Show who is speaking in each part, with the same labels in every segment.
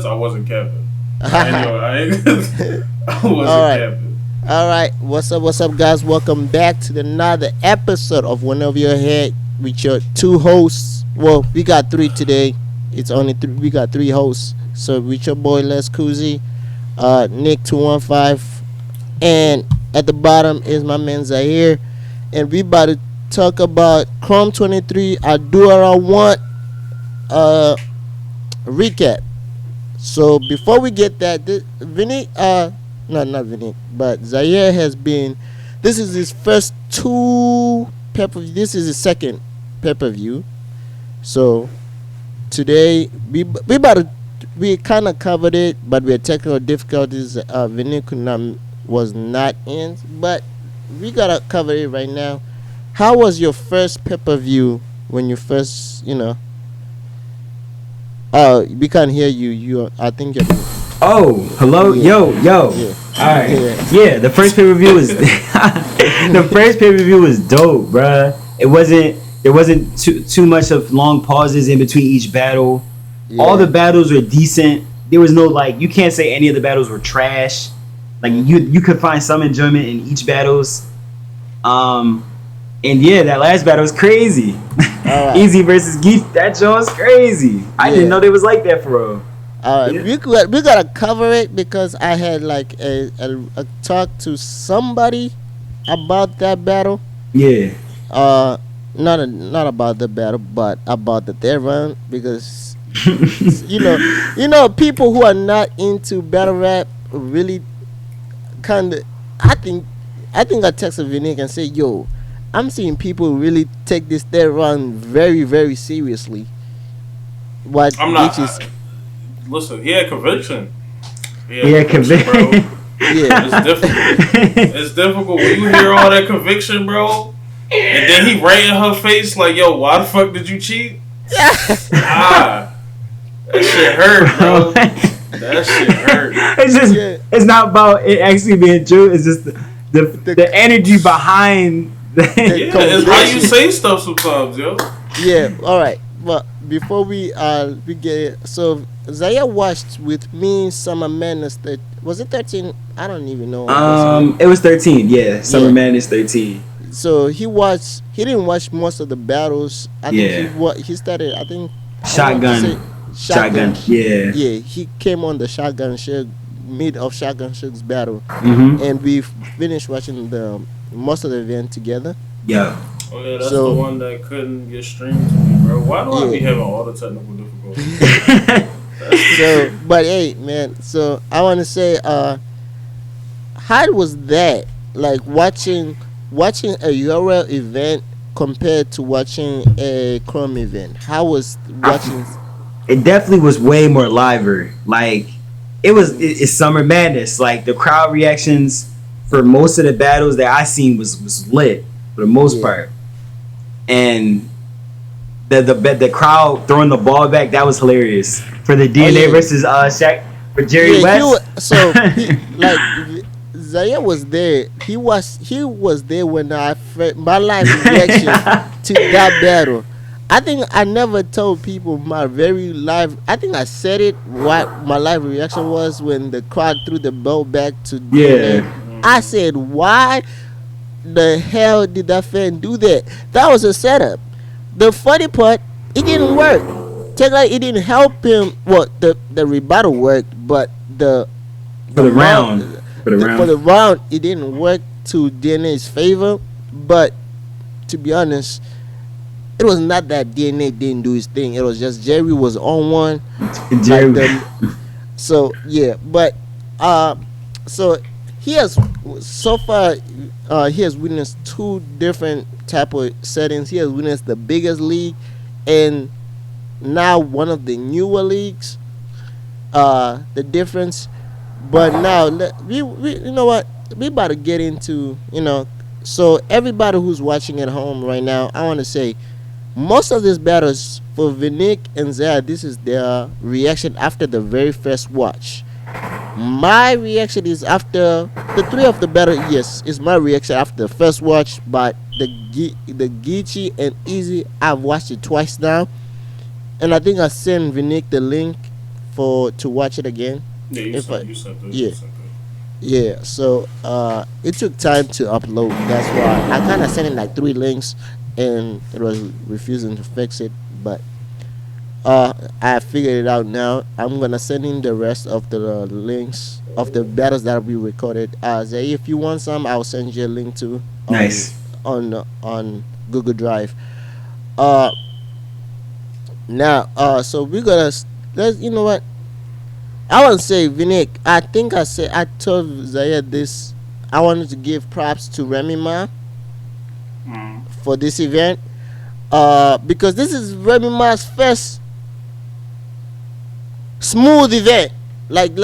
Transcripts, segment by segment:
Speaker 1: I wasn't capping. I
Speaker 2: All
Speaker 1: wasn't
Speaker 2: right.
Speaker 1: capping.
Speaker 2: All right. What's up, guys? Welcome back to another episode of Whenever You're Here with your two hosts. Well, we got three today. It's only three. We got three hosts. So with your boy LESKUZZY, Nick 215, and at the bottom is my man Zaire, and we about to talk about Chrome 23. I do what I want. Uh, recap. So before we get that, Vinny, no, not Vinny, but Zaire has been. This is his first two pepper. This is his second pay per view. So today we about to, we kind of covered it, but we had technical difficulties. Vinny was not in, but we gotta cover it right now. How was your first pay per view when you first, Oh, we can't hear you. I think you're.
Speaker 3: Oh, hello,
Speaker 2: Yeah,
Speaker 3: yo.
Speaker 2: yeah,
Speaker 3: All right,
Speaker 2: yeah,
Speaker 3: yeah. The first pay per view was the first pay per view was dope, bruh. There wasn't too much of long pauses in between each battle. All the
Speaker 2: yeah,
Speaker 3: battles were decent. There was no like you can't say any of the battles were trash. Like you could find some enjoyment in each battles. Um, and yeah, that last battle was crazy.
Speaker 2: All right,
Speaker 3: Easy versus Geef. That joint was crazy. I didn't
Speaker 2: yeah.
Speaker 3: know they was like that for real. Yeah.
Speaker 2: We gotta cover it because I had like a talk to somebody about that battle.
Speaker 3: Yeah.
Speaker 2: Uh, not about the battle, but about the third round because people who are not into battle rap really kind of. I think I texted Vinique and say, "Yo, I'm seeing people really take this third round very very seriously." What
Speaker 1: I'm
Speaker 2: which
Speaker 1: not.
Speaker 2: is
Speaker 1: Listen, he had conviction. He had
Speaker 3: Yeah,
Speaker 1: conviction, bro.
Speaker 2: yeah.
Speaker 1: It's difficult. It's difficult when you hear all that conviction, bro. And then he right in her face like, "Yo, why the fuck did you cheat?" Ah, that shit hurt, bro. That shit hurt.
Speaker 3: It's just
Speaker 2: Yeah.
Speaker 3: it's not about it actually being true. It's just
Speaker 2: The-
Speaker 3: the energy behind
Speaker 1: Yeah, it's how you say stuff sometimes, yo.
Speaker 2: Yeah, all right. But before we get it, so Zaya watched with me Summer Madness. That was it 13? I don't even know.
Speaker 3: It was 13. Yeah, Summer
Speaker 2: Yeah.
Speaker 3: Madness 13.
Speaker 2: So he watched. He didn't watch most of the battles. I think
Speaker 3: Yeah.
Speaker 2: he started. I think
Speaker 3: Shotgun. Shotgun. Yeah.
Speaker 2: Yeah, he came on the Shotgun Shug mid of Shotgun Shug's battle,
Speaker 3: Mhm.
Speaker 2: and we finished watching the most of the event together.
Speaker 3: Yeah.
Speaker 1: Oh yeah, that's
Speaker 2: So-
Speaker 1: the one that couldn't get streamed to me, bro. Why do I be
Speaker 2: Yeah.
Speaker 1: having all the technical difficulties?
Speaker 2: So, but hey, man. So I want to say, how was that? Like watching a URL event compared to watching a Chrome event. How was watching?
Speaker 3: It definitely was way more liver. Like it's Summer Madness. Like the crowd reactions for most of the battles that I seen was lit for the most
Speaker 2: Yeah.
Speaker 3: part, and the crowd throwing the ball back, that was hilarious for the DNA
Speaker 2: yeah.
Speaker 3: versus Shaq for Jerry
Speaker 2: Yeah,
Speaker 3: West.
Speaker 2: like Zaire was there. He was there when my live reaction to that battle. I think I never told people my very live. I think I said it. What my live reaction was when the crowd threw the ball back to DNA.
Speaker 3: Yeah.
Speaker 2: I said, "Why the hell did that fan do that? That was a setup." The funny part, it didn't work. Technically, it didn't help him. Well, the rebuttal worked, but
Speaker 3: For the round. For the round.
Speaker 2: for the round, it didn't work to DNA's favor. But to be honest, it was not that DNA didn't do his thing. It was just Jerry was on one.
Speaker 3: Jerry.
Speaker 2: So yeah, but so he has so far he has witnessed two different type of settings. He has witnessed the biggest league and now one of the newer leagues. The difference, but now we you know what, we about to get into, so everybody who's watching at home right now, I want to say most of these battles for Vinique and Zaya, this is their reaction after the very first watch. My reaction is after the three of the battle. Yes, is my reaction after the first watch. But the Geechee and Easy, I've watched it twice now, and I think I sent Vinique the link for to watch it again.
Speaker 1: Yeah,
Speaker 2: If I,
Speaker 1: you sent it.
Speaker 2: yeah,
Speaker 1: You sent it.
Speaker 2: yeah. So it took time to upload. That's why I kind of sent in like 3 links, and it was refusing to fix it. But I figured it out now. I'm gonna send in the rest of the links of the battles that we recorded. Zay, if you want some, I'll send you a link to
Speaker 3: Nice.
Speaker 2: on Google Drive. Uh, Now, so we're gonna let's you know what I want to say, Vinik. I think I told Zaya this. I wanted to give props to Remy Ma
Speaker 1: Mm.
Speaker 2: for this event. Because this is Remy Ma's first smooth event. Like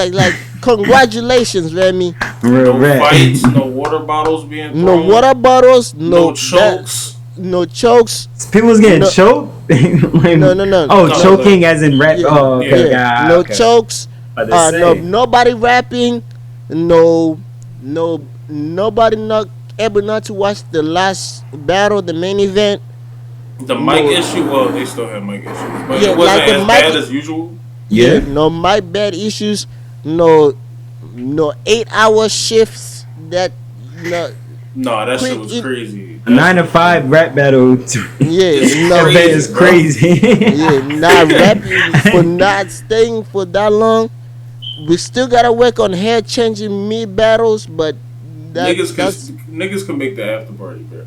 Speaker 2: congratulations, Remy.
Speaker 3: Real
Speaker 1: No
Speaker 3: rap.
Speaker 1: fights, no water bottles being thrown.
Speaker 2: No water bottles,
Speaker 1: No chokes.
Speaker 2: no chokes.
Speaker 3: People was getting
Speaker 2: No-
Speaker 3: choked. Like,
Speaker 2: No.
Speaker 3: Oh,
Speaker 1: No,
Speaker 3: choking as in rap.
Speaker 2: Yeah,
Speaker 3: Oh, okay.
Speaker 1: yeah.
Speaker 2: No
Speaker 3: okay.
Speaker 2: chokes.
Speaker 3: About to
Speaker 2: No,
Speaker 3: say.
Speaker 2: nobody rapping. Nobody not able not to watch the last battle, the main event.
Speaker 1: The mic
Speaker 2: No.
Speaker 1: issue, well, they still had mic issues, but
Speaker 2: Yeah,
Speaker 1: it wasn't
Speaker 2: like the
Speaker 1: as
Speaker 2: mic-
Speaker 1: bad as usual.
Speaker 3: Yeah.
Speaker 2: No mic bad issues. No 8-hour shifts. That no.
Speaker 1: No, that shit
Speaker 2: Quick,
Speaker 1: was
Speaker 2: it-
Speaker 1: crazy.
Speaker 3: A 9 to 5 rap battle.
Speaker 2: Yeah, no.
Speaker 3: That is
Speaker 1: bro.
Speaker 3: crazy.
Speaker 2: Yeah, not rapping for not staying for that long. We still gotta work on hair changing mid battles, but that's
Speaker 1: Niggas can make the after party, bro.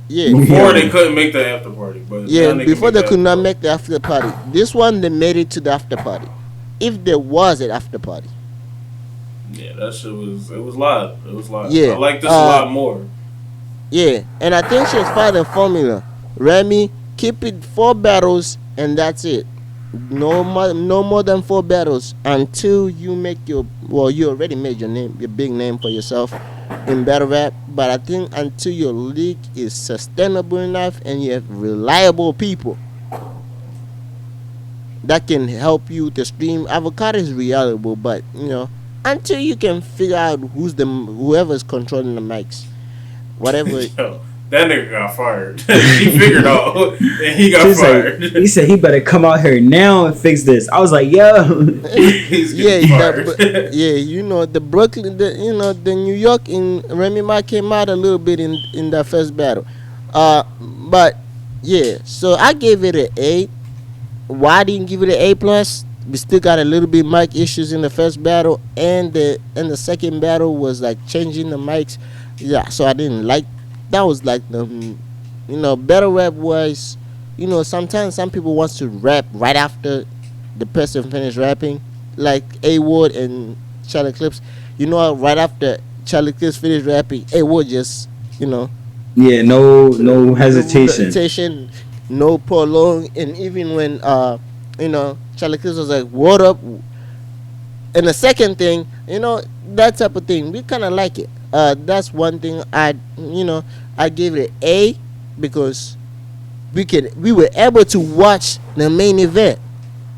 Speaker 2: yeah.
Speaker 1: Before they couldn't make the after party, but
Speaker 2: Yeah,
Speaker 1: now
Speaker 2: before they
Speaker 1: can
Speaker 2: could
Speaker 1: make
Speaker 2: not
Speaker 1: the
Speaker 2: make the after party. This one they made it to the after party. If there was an after party.
Speaker 1: Yeah, that shit was live. It was live.
Speaker 2: Yeah,
Speaker 1: I like this a lot more.
Speaker 2: Yeah, and I think she's finding formula. Remy, keep it 4 battles and that's it. No more than 4 battles until you make you already made your big name for yourself in battle rap. But I think until your league is sustainable enough and you have reliable people that can help you to stream. Avocado is reliable, but until you can figure out whoever's controlling the mics, whatever.
Speaker 1: Yo, that nigga got fired. He figured out, and he got
Speaker 3: He
Speaker 1: fired.
Speaker 3: said, he said he better come out here now and fix this. I was like, yo.
Speaker 1: He's getting fired.
Speaker 2: The Brooklyn, the New York in Remy Ma came out a little bit in that first battle, but yeah. So I gave it an 8. Why I didn't give it an A plus? We still got a little bit mic issues in the first battle, and the second battle was like changing the mics. Yeah, so I didn't like. That was like the, battle rap was, sometimes some people wants to rap right after the person finished rapping, like A Ward and Charlie Clips. Right after Charlie Clips finished rapping, A Ward just,
Speaker 3: Yeah, no hesitation.
Speaker 2: no prolong, and even when Charlie Clips was like, "What up?" And the second thing, that type of thing, we kind of like it. That's one thing I gave it an A because we were able to watch the main event.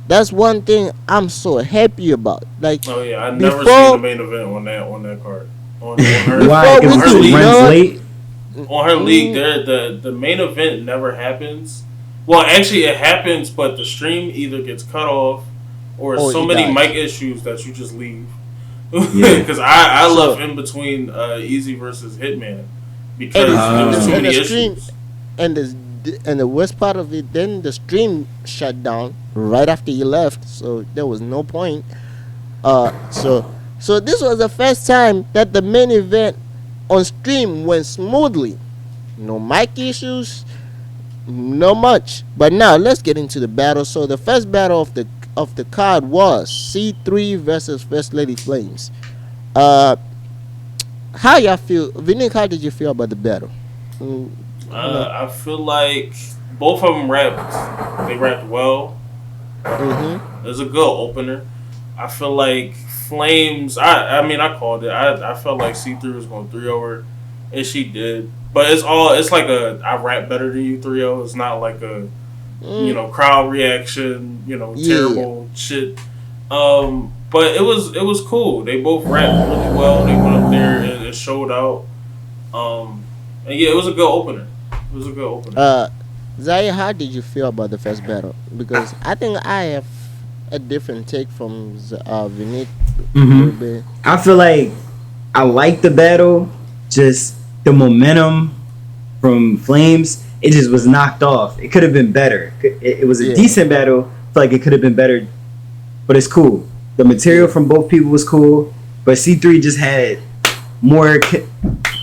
Speaker 2: That's one thing I'm so happy about. Like,
Speaker 1: Oh yeah, I never
Speaker 2: before-
Speaker 1: seen the main event on that card. On her,
Speaker 3: Why?
Speaker 2: Before
Speaker 3: Because
Speaker 2: we
Speaker 3: it
Speaker 2: could
Speaker 3: runs
Speaker 2: not-
Speaker 3: late.
Speaker 1: on her league, the main event never happens. Well, actually, it happens, but the stream either gets cut off or
Speaker 2: Or
Speaker 1: so
Speaker 2: it
Speaker 1: many
Speaker 2: dies.
Speaker 1: mic issues that you just leave.
Speaker 3: Yeah.
Speaker 1: Because I
Speaker 2: So-
Speaker 1: left in between Easy versus Hitman because
Speaker 2: And
Speaker 1: there was too
Speaker 2: and
Speaker 1: many
Speaker 2: the stream-
Speaker 1: issues.
Speaker 2: and the worst part of it, then the stream shut down right after you left, so there was no point. So this was the first time that the main event on stream went smoothly. No mic issues, no much. But now let's get into the battle. So the first battle of the card was C3 versus First Lady Flames. How y'all feel, Vinique? How did you feel about the battle?
Speaker 1: I feel like both of them rapped. They rapped well.
Speaker 2: Mm-hmm.
Speaker 1: It was a good opener. I feel like Flames. I mean, I called it. I felt like C3 was going 3-0, and she did. But it's like I rap better than you 3-0. It's not like a crowd reaction.
Speaker 2: Yeah.
Speaker 1: Terrible shit. But it was cool. They both rapped really well. They went up there and it showed out. And yeah, it was a good opener.
Speaker 2: Zaya, how did you feel about the first battle? Because I think I a different take from Vinique a little
Speaker 3: Hmm.
Speaker 2: bit.
Speaker 3: I feel like I like the battle, just the momentum from Flames. It just was knocked off. It could have been better. It was a
Speaker 2: Yeah,
Speaker 3: decent battle. I feel like it could have been better, but it's cool. The material
Speaker 2: yeah,
Speaker 3: from both people was cool, but C3 just had more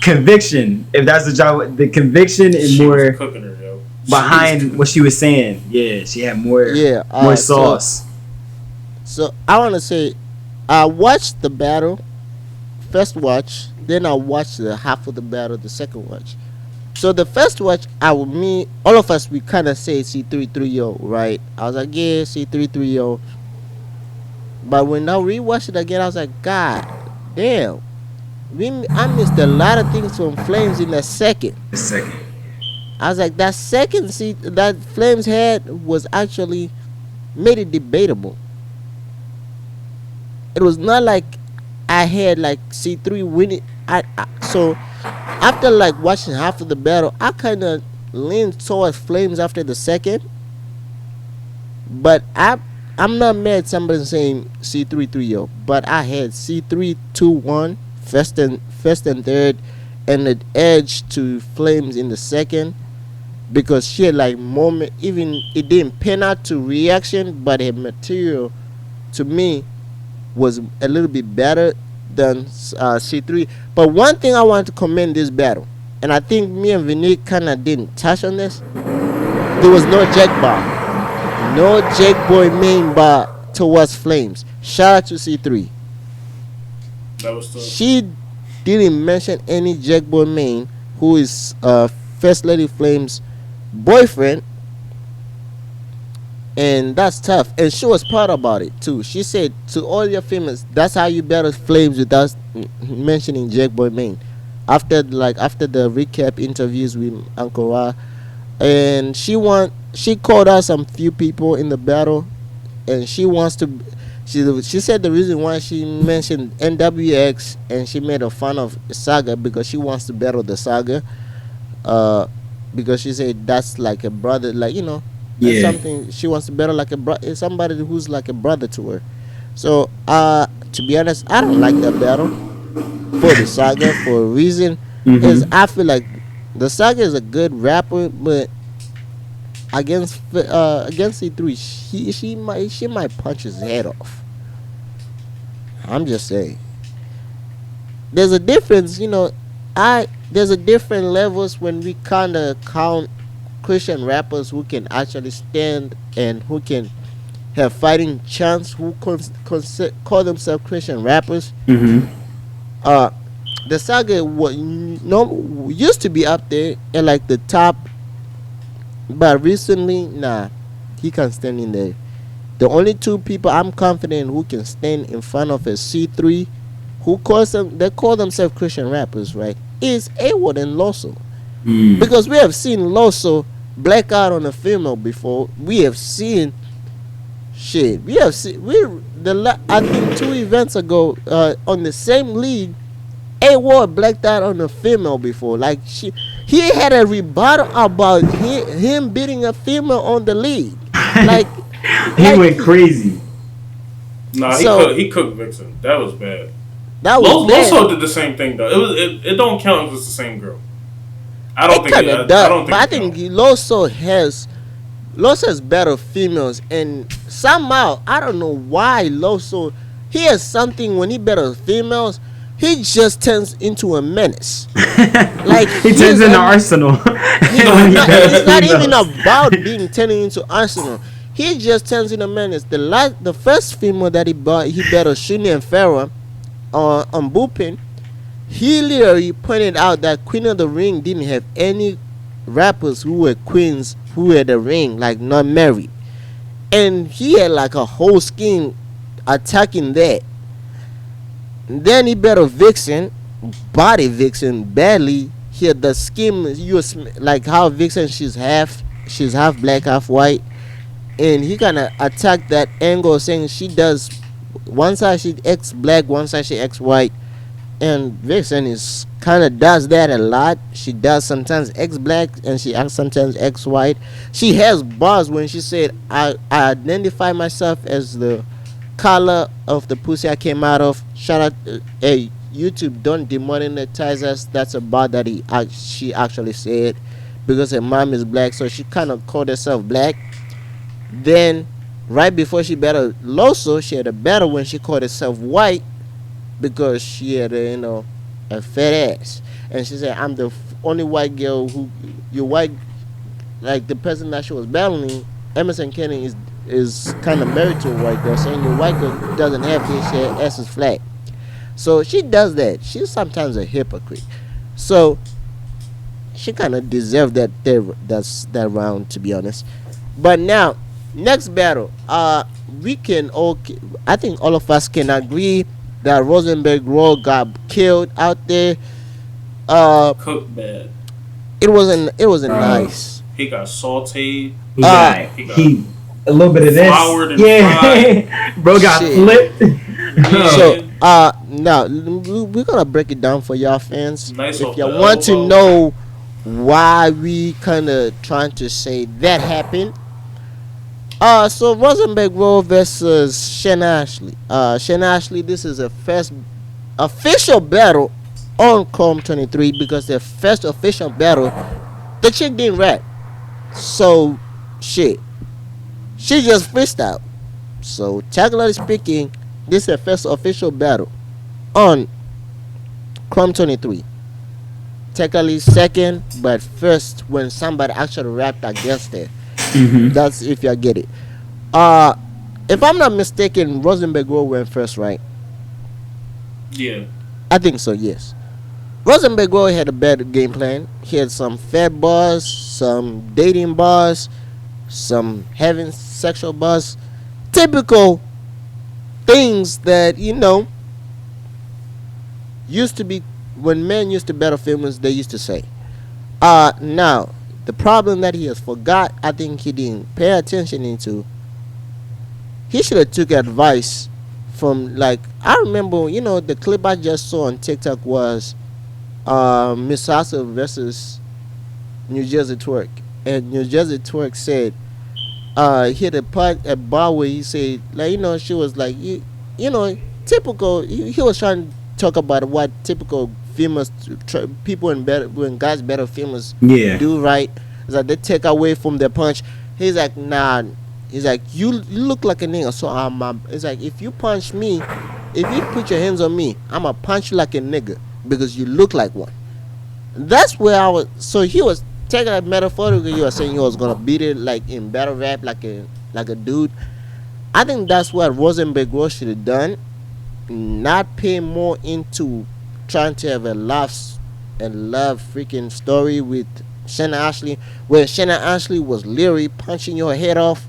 Speaker 3: conviction. If that's the job, the conviction and
Speaker 1: She was
Speaker 3: more
Speaker 1: cooking her, yo. She was
Speaker 3: behind what she was saying. Yeah, she had
Speaker 2: yeah.
Speaker 3: more sauce.
Speaker 2: So I want to say, I watched the battle first watch, then I watched the half of the battle the second watch. So the first watch, me, all of us, we kind of say C3 3-0, right? I was like, yeah, C3 3-0. But when I rewatched it again, I was like, God damn, I missed a lot of things from Flames in that second.
Speaker 3: A second.
Speaker 2: I was like, that second seat that Flames had was actually made it debatable. It was not like I had like C3 winning. So after like watching half of the battle, I kind of leaned towards Flames after the second. But I'm not mad at somebody saying C3 3-0, but I had C3 2-1 first and third, and an edge to Flames in the second because she had like moment. Even it didn't pan out to reaction, but her material to me was a little bit better than C3. But one thing I want to commend this battle, and I think me and Vinique kind of didn't touch on this. There was no Jack bar. No Jake Boy main bar towards Flames. Shout out to C3.
Speaker 1: That was tough.
Speaker 2: She didn't mention any Jack Boy main, who is First Lady Flames' boyfriend, and that's tough. And she was proud about it too. She said to all your females, "That's how you battle Flames without mentioning Jack Boy main." After the recap interviews with Uncle Ra, and she called out some few people in the battle, and she wants to. She said the reason why she mentioned NWX and she made a fun of Saga because she wants to battle the Saga, because she said that's like a brother, like that's
Speaker 3: Yeah.
Speaker 2: something she wants to battle like somebody who's like a brother to her. So to be honest, I don't like that battle for the Saga for a reason is
Speaker 3: Mm-hmm.
Speaker 2: I feel like the Saga is a good rapper, but against C3, she might punch his head off. I'm just saying. There's a difference, there's a different levels when we kind of count Christian rappers who can actually stand and who can have fighting chance, who call themselves Christian rappers.
Speaker 3: Mm-hmm.
Speaker 2: Uh, the Saga used to be up there in like the top, but recently, nah, he can't stand in there. The only two people I'm confident who can stand in front of a C3, they call themselves Christian rappers, right? Is A-Word and Loso,
Speaker 3: Mm.
Speaker 2: because we have seen Loso black out on a female before. We have seen shit. We have seen I think 2 events ago on the same league, A-Ward blacked out on a female before. Like he had a rebuttal about him beating a female on the league. Like
Speaker 3: He went crazy.
Speaker 1: Nah,
Speaker 2: So-
Speaker 1: he cooked Vixen. That was bad.
Speaker 2: that was bad.
Speaker 1: Loso did the same thing though. It don't count if it's the same girl. I don't
Speaker 2: It
Speaker 1: think
Speaker 2: kind of
Speaker 1: I
Speaker 2: does,
Speaker 1: don't think.
Speaker 2: but I
Speaker 1: it
Speaker 2: think
Speaker 1: counts.
Speaker 2: Loso has better females, and somehow I don't know why Loso he has something when he battles females. He just turns into a menace. Like
Speaker 3: He turns into Arsenal.
Speaker 2: It's not even about being turning into Arsenal. He just turns into a menace. The first female that he battled Shuni and Farah on Bupin, he literally pointed out that Queen of the Ring didn't have any rappers who were queens who had a ring, like not married. And he had like a whole scheme attacking that. Then he battled Vixen, body Vixen badly. He had the scheme, like how Vixen she's half black, half white. And he kind of attacked that angle, saying she does one side she X black, one side she X white, and Vixen is kind of does that a lot. She does sometimes X black and she acts sometimes X white. She has bars when she said, I identify myself as the color of the pussy I came out of. Shout out, hey, YouTube, don't demonetize us. That's a bar that she actually said because her mom is black, so she kind of called herself black. Then, right before she battled Loso, she had a battle when she called herself white because she had a fat ass, and she said, "I'm the only white girl who you're white." Like the person that she was battling, Emerson Kenny is kind of married to a white girl, saying your white girl doesn't have this shit, ass is flat. So she does that. She's sometimes a hypocrite. So she kind of deserved that round, to be honest. But now, next battle, we can all, I think all of us can agree that Rosenberg Roll got killed out there.
Speaker 1: Cooked bad.
Speaker 2: It wasn't nice.
Speaker 1: He got sauteed.
Speaker 3: He a little bit of this.
Speaker 1: Floured and
Speaker 3: yeah, bro got
Speaker 2: Shit.
Speaker 3: flipped.
Speaker 2: So now we're gonna break it down for y'all fans.
Speaker 1: Nice
Speaker 2: If y'all want to know why we kind of trying to say that happened. So Rosenberg Roll versus Shanna Ashley. Shanna Ashley, this is a first official battle on Chrome 23 because the first official battle, the chick didn't rap. So shit, she just freestyle. So technically speaking, this is the first official battle on Chrome 23. Technically second, but first when somebody actually rapped against it.
Speaker 3: Mm-hmm.
Speaker 2: That's if you get it. If I'm not mistaken, Rosenberg Roll went first, right?
Speaker 1: Yeah.
Speaker 2: I think so, yes. Rosenberg Roll had a better game plan. He had some fat bars, some dating bars, some having sexual bars. Typical things that, used to be when men used to battle females, they used to say. Now, the problem that he has forgot, I think he didn't pay attention into. He should have took advice from, like, I remember, the clip I just saw on TikTok was Miss Sasa versus New Jersey Twerk, and New Jersey Twerk said he had a part at bar where he said, like, she was like, typical. He was trying to talk about what typical females, people when guys battle females do, right? It's like they take away from their punch. He's like, nah. He's like, you look like a nigga, so it's like, if you punch me, if you put your hands on me, I'ma punch you like a nigga because you look like one. That's where I was. So he was taking a metaphorically. You were saying he was gonna beat it like in battle rap, like a dude. I think that's what Rosenberg Roll should have done. Not pay more into trying to have a love freaking story with Shanna Ashley, where Shanna Ashley was literally punching your head off.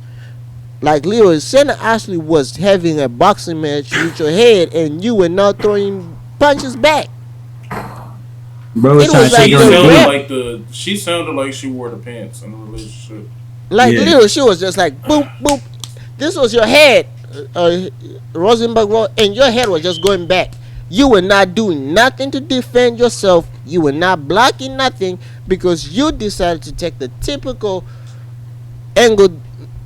Speaker 2: Like literally, Shanna Ashley was having a boxing match with your head, and you were not throwing punches back.
Speaker 3: Bro,
Speaker 2: it was like
Speaker 1: she sounded like she wore the pants in the relationship.
Speaker 2: Like literally, she was just like boop boop. This was your head, Rosenberg Roll, and your head was just going back. You were not doing nothing to defend yourself. You were not blocking nothing because you decided to take the typical angle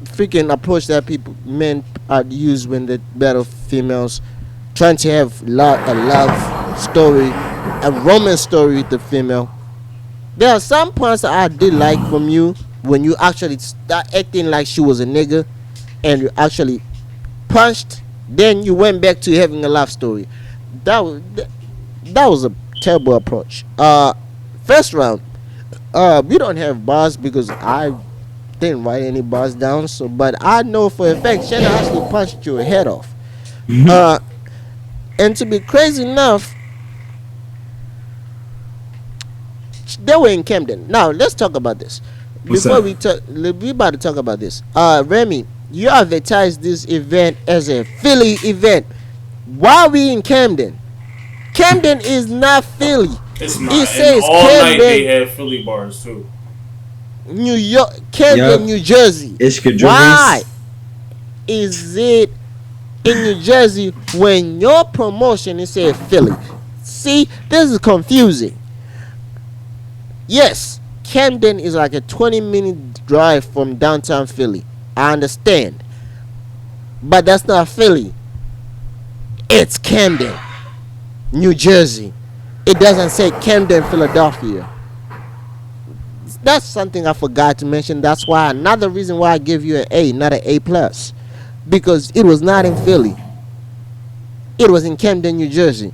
Speaker 2: freaking approach that men use when they battle females, trying to have a love story, a romance story with the female. There are some points that I did like from you when you actually start acting like she was a nigga and you actually punched, then you went back to having a love story. That was a terrible approach. First round, we don't have bars because I didn't write any bars down. So, but I know for a fact Shanna actually punched your head off. And to be crazy enough, they were in Camden. Now let's talk about this. Before we about to talk about this. Remy, you advertised this event as a Philly event. Why are we in Camden? Camden is not Philly.
Speaker 1: It's not.
Speaker 2: It says
Speaker 1: all
Speaker 2: Camden,
Speaker 1: night they have Philly bars too.
Speaker 2: New York, Camden, New Jersey. Why is it in New Jersey when your promotion is said Philly? See, this is confusing. Yes, Camden is like a 20-minute drive from downtown Philly. I understand. But that's not Philly. It's Camden, New Jersey. It doesn't say Camden, Philadelphia. That's something I forgot to mention. That's why another reason why I give you an A, not an A plus, because it was not in Philly. It was in Camden, New Jersey.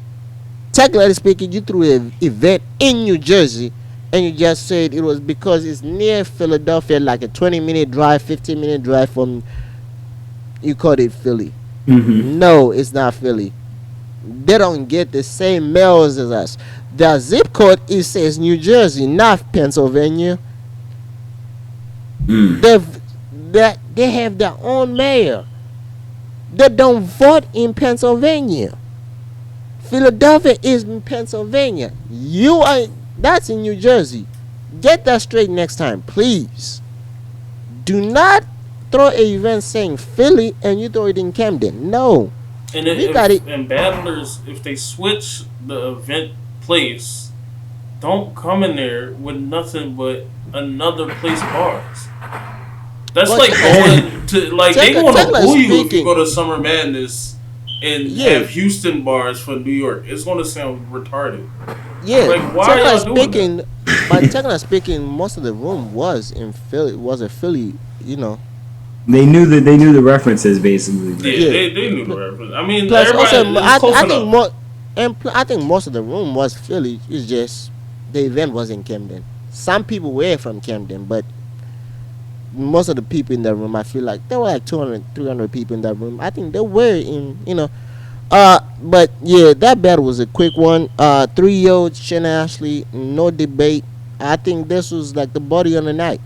Speaker 2: Technically speaking, you threw an event in New Jersey, and you just said it was because it's near Philadelphia, like a 20-minute drive, 15-minute drive from. You called it Philly.
Speaker 3: Mm-hmm.
Speaker 2: No, it's not Philly. They don't get the same mails as us. The zip code it says New Jersey, not Pennsylvania. They have their own mayor. They don't vote in Pennsylvania. Philadelphia is in Pennsylvania. That's in New Jersey. Get that straight next time, please. Do not throw an event saying Philly and you throw it in Camden. No.
Speaker 1: And and battlers, if they switch the event place, don't come in there with nothing but another place bars. That's like going to they want to boo you if you go to Summer Madness and have Houston bars for New York. It's going to sound retarded.
Speaker 2: Yeah,
Speaker 1: like why are y'all doing that?
Speaker 2: But technically speaking, most of the room was in Philly. Was a Philly, you know.
Speaker 3: They knew the references basically.
Speaker 1: Yeah, they knew the reference. I mean,
Speaker 2: plus
Speaker 1: everybody.
Speaker 2: Also, I think most of the room was Philly. It's just the event was in Camden. Some people were from Camden, but most of the people in that room, I feel like there were like 200, 300 people in that room. I think they were in, you know. But yeah, that battle was a quick one. 3-0 Shannon Ashley, no debate. I think this was like the body on the night.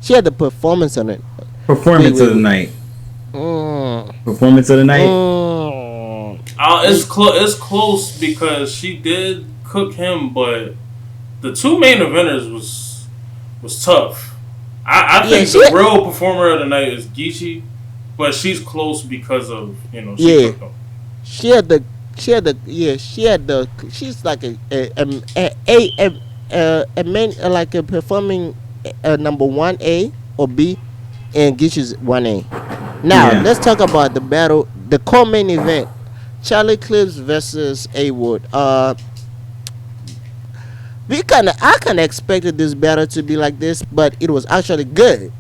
Speaker 2: She had the performance on it.
Speaker 3: Performance of the night. Performance of the night.
Speaker 1: It's close because she did cook him, but the two main eventers was tough. I think the real performer of the night is Geechee, but she's close because of she cooked him. She's like a main like a performing number 1A or B, and Geechee's 1A. Now let's talk about the battle, the co-main event, Charlie Clips versus A Wood. I kind of expected this battle to be like this, but it was actually good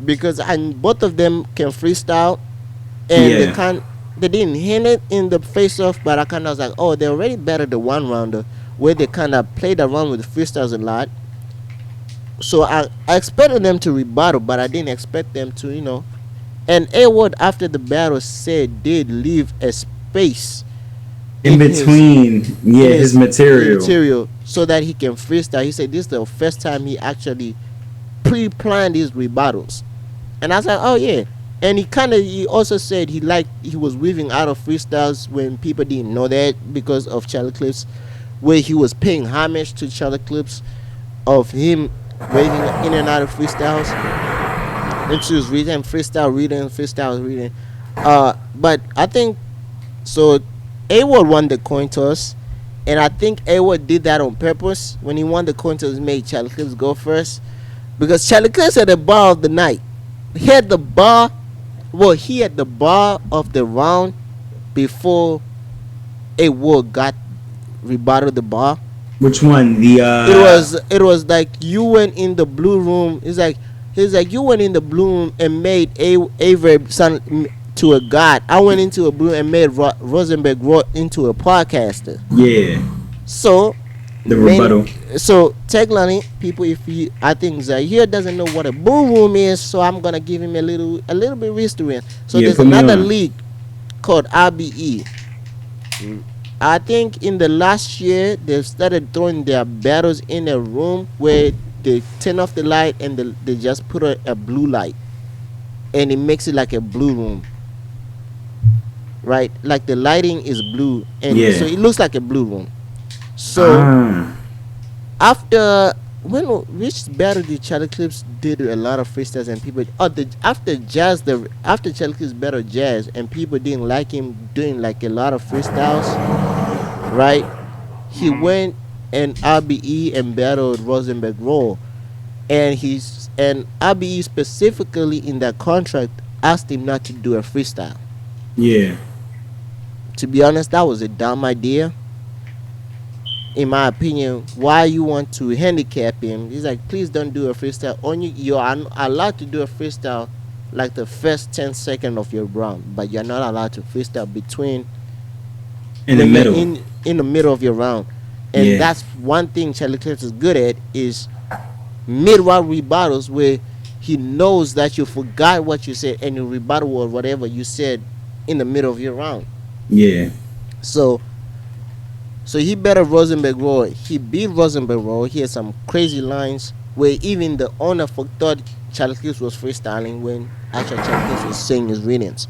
Speaker 1: because both of them can freestyle, and they didn't hit it in the face off, but I kind of was like, oh, they already better the one rounder where they kind of played around with the freestyles a lot. So I expected them to rebuttal, but I didn't expect them to, you know. And A-Word after the battle said did leave a space
Speaker 3: in between his material
Speaker 2: so that he can freestyle. He said this is the first time he actually pre-planned his rebuttals. And I was like, oh yeah. And he also said he was weaving out of freestyles when people didn't know that because of Charlie Clips, where he was paying homage to Charlie Clips of him waving in and out of freestyles. And she was reading freestyle reading. But I think so A-Word won the coin toss, and I think A-Word did that on purpose. When he won the coin toss, he made Charlie Clips go first because Charlie Clips had the bar of the night. He had the bar of the round before A-Word got rebutted the bar.
Speaker 3: Which one?
Speaker 2: It was like you went in the blue room. He's like you went in the blue room and made Averb son to a god. I went into a blue and made Rosenberg into a podcaster.
Speaker 3: Yeah.
Speaker 2: So
Speaker 3: the rebuttal.
Speaker 2: So technically, people, I think Zaire doesn't know what a blue room is, so I'm gonna give him a little bit history. So there's another league called RBE. I think in the last year they started throwing their battles in a room where they turn off the light and they just put a blue light, and it makes it like a blue room, right? Like the lighting is blue, and so it looks like a blue room. So after which battle did Charlie Clips did a lot of freestyles and people after Charlie Clips battle Jazz and people didn't like him doing like a lot of freestyles. right? He went and RBE and battled Rosenberg Roll, and RBE specifically in that contract asked him not to do a freestyle.
Speaker 3: Yeah.
Speaker 2: To be honest, that was a dumb idea. In my opinion, why you want to handicap him? He's like, please don't do a freestyle. Only you are allowed to do a freestyle like the first 10 seconds of your round, but you're not allowed to freestyle between
Speaker 3: In the middle.
Speaker 2: in the middle of your round. And that's one thing Charlie Clips is good at is mid-round rebuttals where he knows that you forgot what you said and you rebuttal or whatever you said in the middle of your round.
Speaker 3: Yeah.
Speaker 2: So he battled Rosenberg Roy. He beat Rosenberg Roy. He had some crazy lines where even the owner thought Charlie Clips was freestyling when actually Charlie Clips was saying his readings.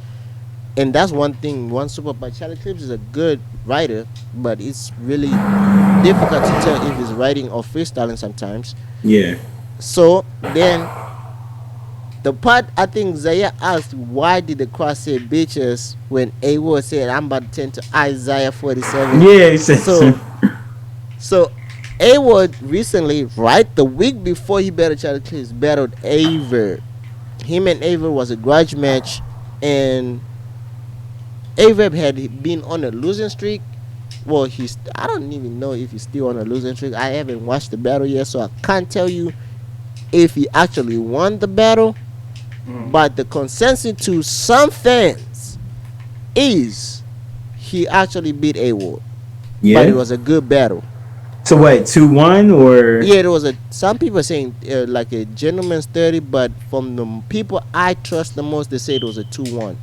Speaker 2: And that's one thing, one super. But Charlie Clips is a good writer, but it's really difficult to tell if he's writing or freestyling sometimes.
Speaker 3: Yeah.
Speaker 2: So then, the part I think Zaya asked, why did the crowd say bitches when A-Ward said, I'm about to turn to Isaiah 47?
Speaker 3: Yeah, he said
Speaker 2: so A-Ward recently, right, the week before he battled Charlie Clips, battled Aver. Him and Aver was a grudge match, and Aver had been on a losing streak. Well, I don't even know if he's still on a losing streak. I haven't watched the battle yet, so I can't tell you if he actually won the battle. But the consensus to some fans is he actually beat A-Ward.
Speaker 3: Yeah.
Speaker 2: But it was a good battle.
Speaker 3: So what, 2-1 or?
Speaker 2: Yeah, there was some people saying like a gentleman's 30, but from the people I trust the most, they say it was a 2-1.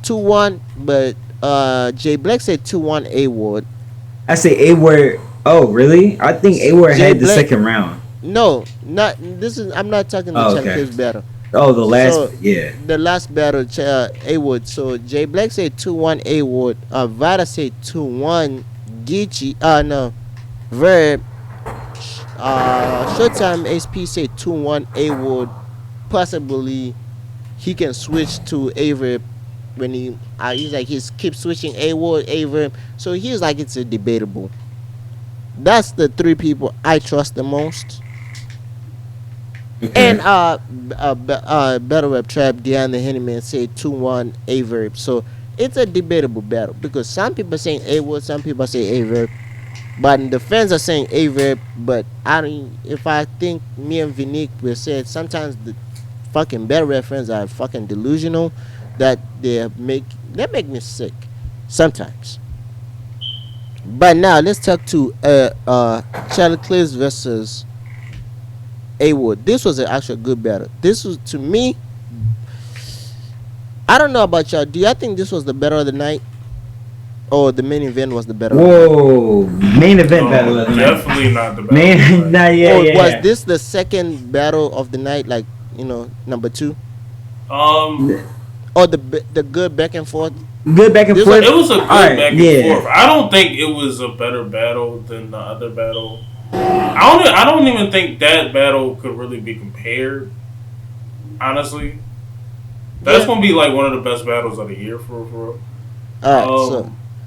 Speaker 2: 2-1, but Jay Black said 2-1 A-Ward.
Speaker 3: I say A-Ward. Oh, really? I think A-Ward had the second round.
Speaker 2: No, not this is. I'm not talking the Charlie Clips battle.
Speaker 3: Oh, the last,
Speaker 2: the last battle, A-Ward. So Jay Black said 2-1 A-Ward. Vada said 2-1 Geechee. No, Verb. Showtime SP said 2-1 A-Ward. Possibly he can switch to Averb when he's like keeps switching A-Ward, Averb. So he's like it's a debatable. That's the three people I trust the most. Okay. And Battle Rap Trap, Deanna Henneman said 2-1 Averb. So it's a debatable battle because some people are saying A-Ward, some people say Averb. But the fans are saying Averb, but if I think me and VINIQUE will say sometimes the fucking battle rap fans are fucking delusional that they make me sick sometimes. But now let's talk to Charlie Clips versus A-Ward. This was an actual good battle. This was, to me, I don't know about y'all. Do y'all think this was the battle of the night? Or the main event was the battle?
Speaker 3: Whoa, main event battle of the night.
Speaker 1: Definitely not the battle.
Speaker 2: Was this the second battle of the night? Like, number 2? Or the good back and forth?
Speaker 3: Good back and forth.
Speaker 1: It was a good back and forth. I don't think it was a better battle than the other battle. I don't even think that battle could really be compared. Honestly, that's gonna be like one of the best battles of the year for real.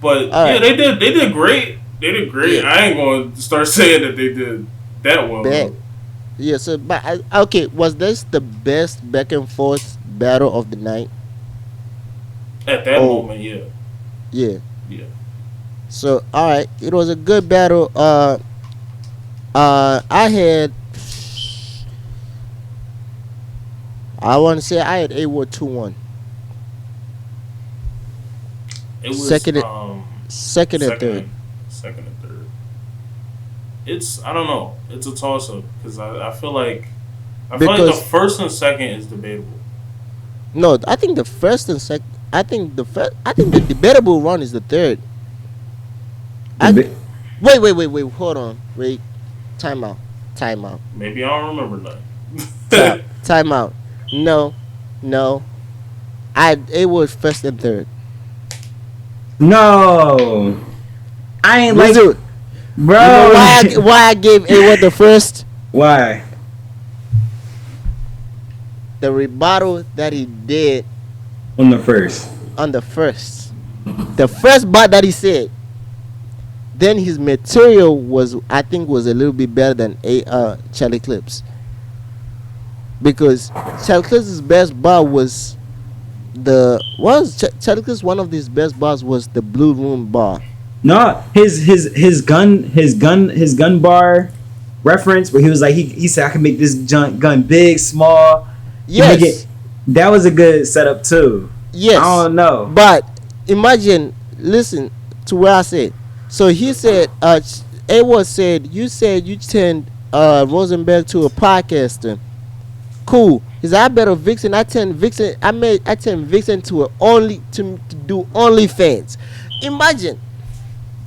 Speaker 1: They did great. They did great. Yeah. I ain't gonna start saying that they did that well.
Speaker 2: Yeah. So, but okay, was this the best back and forth battle of the night?
Speaker 1: At that moment, yeah.
Speaker 2: Yeah. Yeah. So, all right, it was a good battle. I want to say I had A-Ward 2-1.
Speaker 1: It was
Speaker 2: second and third.
Speaker 1: Second and third. I don't know. It's a toss up because I feel like the first and second is debatable.
Speaker 2: No, I think the first and second. I think the debatable one is the third. Wait. Hold on. Wait. Time out.
Speaker 1: Maybe I don't remember that.
Speaker 2: Time out. No. It was first and third.
Speaker 3: No. I ain't like
Speaker 2: it. Bro. You know why I gave A-Ward the first?
Speaker 3: Why?
Speaker 2: The rebuttal that he did
Speaker 3: on the first.
Speaker 2: The first part that he said. then his material was, I think, was a little bit better than Charlie Clips, because Charlie Clips' best bar was Charlie Clips, one of his best bars was the Blue Room bar.
Speaker 3: No, his gun bar reference where he was like he said, I can make this gun big, small.
Speaker 2: Yes,
Speaker 3: that was a good setup too.
Speaker 2: Yes,
Speaker 3: I don't know,
Speaker 2: but imagine, listen to what I said. So he said, Edward said you turned Rosenberg to a podcaster. Cool. He said, I better Vixen. I turned Vixen to to do OnlyFans. Imagine,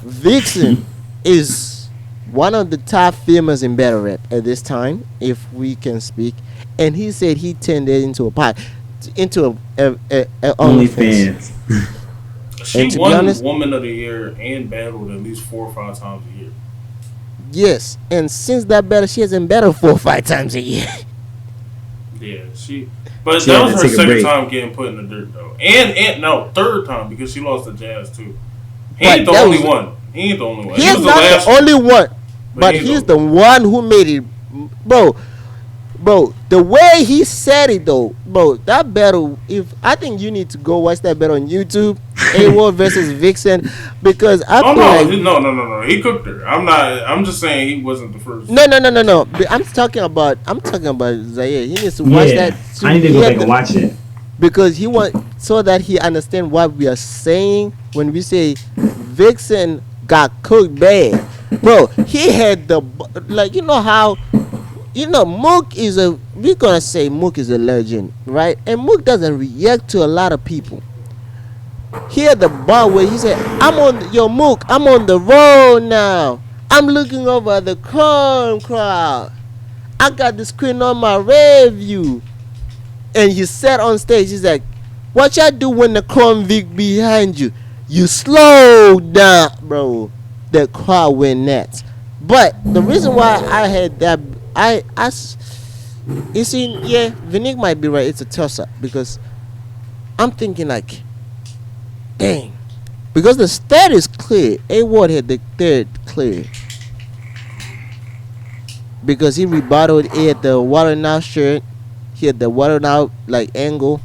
Speaker 2: Vixen is one of the top females in battle rap at this time, if we can speak. And he said he turned it into a OnlyFans.
Speaker 1: She won Woman of the Year and battled at least 4 or 5 times a year.
Speaker 2: Yes, and since that battle, she hasn't battled 4 or 5 times a year.
Speaker 1: Yeah, but that was her second time getting put in the dirt though, and no, third time because she lost to Jazz too. He ain't the only one. He was
Speaker 2: not the only one, but he's the one who made it, bro. Bro, the way he said it though, bro, that battle, I think you need to go watch that battle on YouTube, A-Ward versus Vixen, because
Speaker 1: no, he cooked her. I'm just saying he wasn't the first.
Speaker 2: No. I'm talking about Zaire. He needs to watch that.
Speaker 3: I need to go back and watch it.
Speaker 2: Because so that he understand what we are saying when we say Vixen got cooked bad. Bro, he had you know how, Mook we're gonna say Mook is a legend, right? And Mook doesn't react to a lot of people. He had the bar where he said, Mook, I'm on the road now. I'm looking over the crowd. I got the screen on my rear view. And he sat on stage, he's like, what y'all do when the convict behind you? You slow down, bro. The crowd went nuts. But the reason why I had that, you see, yeah, VINIQUE might be right. It's a toss-up because I'm thinking like, dang, because the stat is clear. A-Ward had the third clear because he rebutted. He had the water now shirt. He had the water now angle.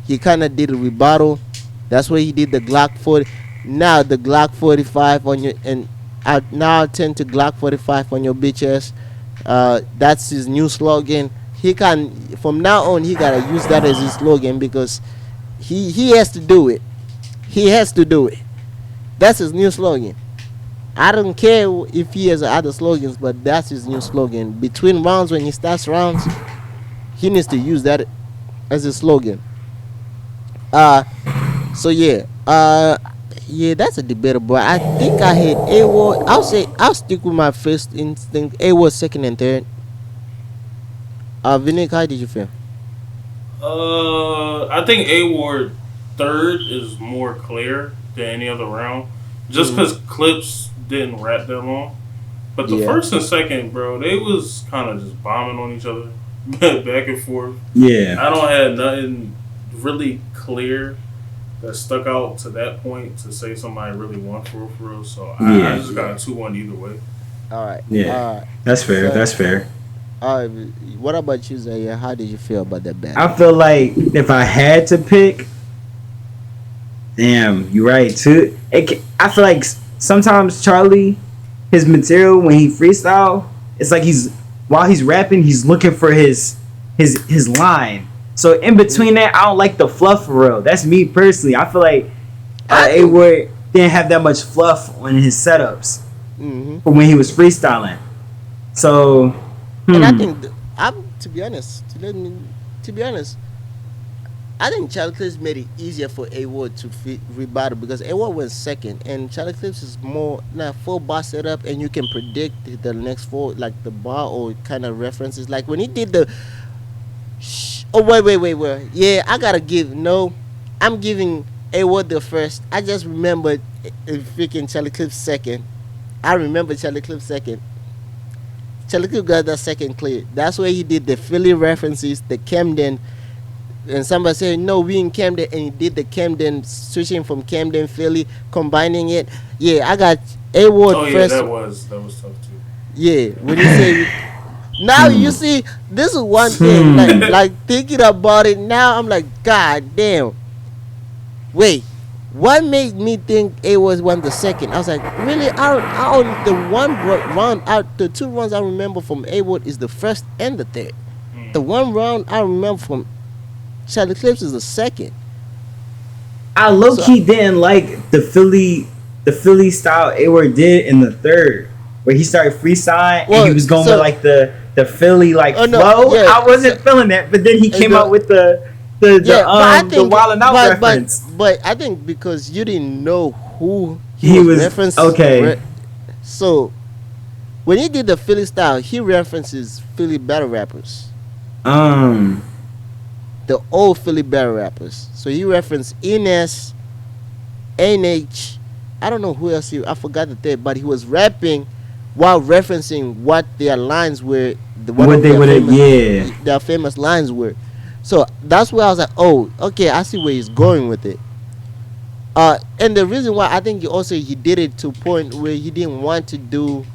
Speaker 2: He kind of did a rebuttal. That's where he did the Glock 40. Now the Glock 45 on your, and I now tend to Glock 45 on your bitch ass. That's his new slogan. From now on, he gotta use that as his slogan because he has to do it. He has to do it. That's his new slogan. I don't care if he has other slogans, but that's his new slogan. Between rounds, when he starts rounds, he needs to use that as his slogan. So yeah. Yeah, that's a debatable. I think I had A-Ward. I'll stick with my first instinct. A-Ward second and third. VINIQUE, how did you feel?
Speaker 1: I think A-Ward third is more clear than any other round, just because Clips didn't rap that long. But the first and second, bro, they was kind of just bombing on each other, back and forth. Yeah, I don't have nothing really clear that stuck out to that point to say somebody really won for real. So I just got a 2-1 either way.
Speaker 2: All right.
Speaker 3: Yeah. That's fair. That's fair.
Speaker 2: What about you, Zaire? How did you feel about that battle?
Speaker 3: I feel like if I had to pick, damn, you're right too. I feel like sometimes Charlie, his material when he freestyle, it's like while he's rapping, he's looking for his line. So in between that, I don't like the fluff for real. That's me personally. I feel like A-Ward didn't have that much fluff on his setups for when he was freestyling. So,
Speaker 2: and I think to be honest, I think Charlie Clips made it easier for A-Ward to rebuttal because A-Ward went second, and Charlie Clips is more full bar setup, and you can predict the next four, like the bar or kind of references. Like when he did the. Oh, wait. Yeah, I gotta I'm giving A-Ward the first. I just remembered freaking Charlie Clips second. I remember Charlie Clips second. Charlie Clips got that second clear. That's where he did the Philly references, the Camden. and somebody said no, we in Camden, and he did the Camden switching from Camden Philly, combining it. Yeah, I got A Ward
Speaker 1: Oh yeah,
Speaker 2: first.
Speaker 1: that was tough too.
Speaker 2: Yeah, when you say now you see this is one thing like thinking about it now I'm like god damn. Wait, what made me think A was won the second? I was like, really? I the round out the two rounds I remember from A Ward is the first and the third. The one round I remember from Charlie Clips is the second.
Speaker 3: I low key didn't like the Philly style A-Word did in the third, where he started freestyling and he was going with like the Philly like flow. Yeah, I wasn't feeling that, but then he came out with the Wild 'N Out reference.
Speaker 2: But I think because you didn't know who
Speaker 3: he was
Speaker 2: referencing.
Speaker 3: Okay.
Speaker 2: So when he did the Philly style, he references Philly battle rappers. The old Philly battle rappers. So he referenced Ines, NH. I don't know who else I forgot the third, but he was rapping while referencing what their lines were. Their famous lines were. So that's where I was like, oh, okay, I see where he's going with it. And the reason why I think he did it to a point where he didn't want to do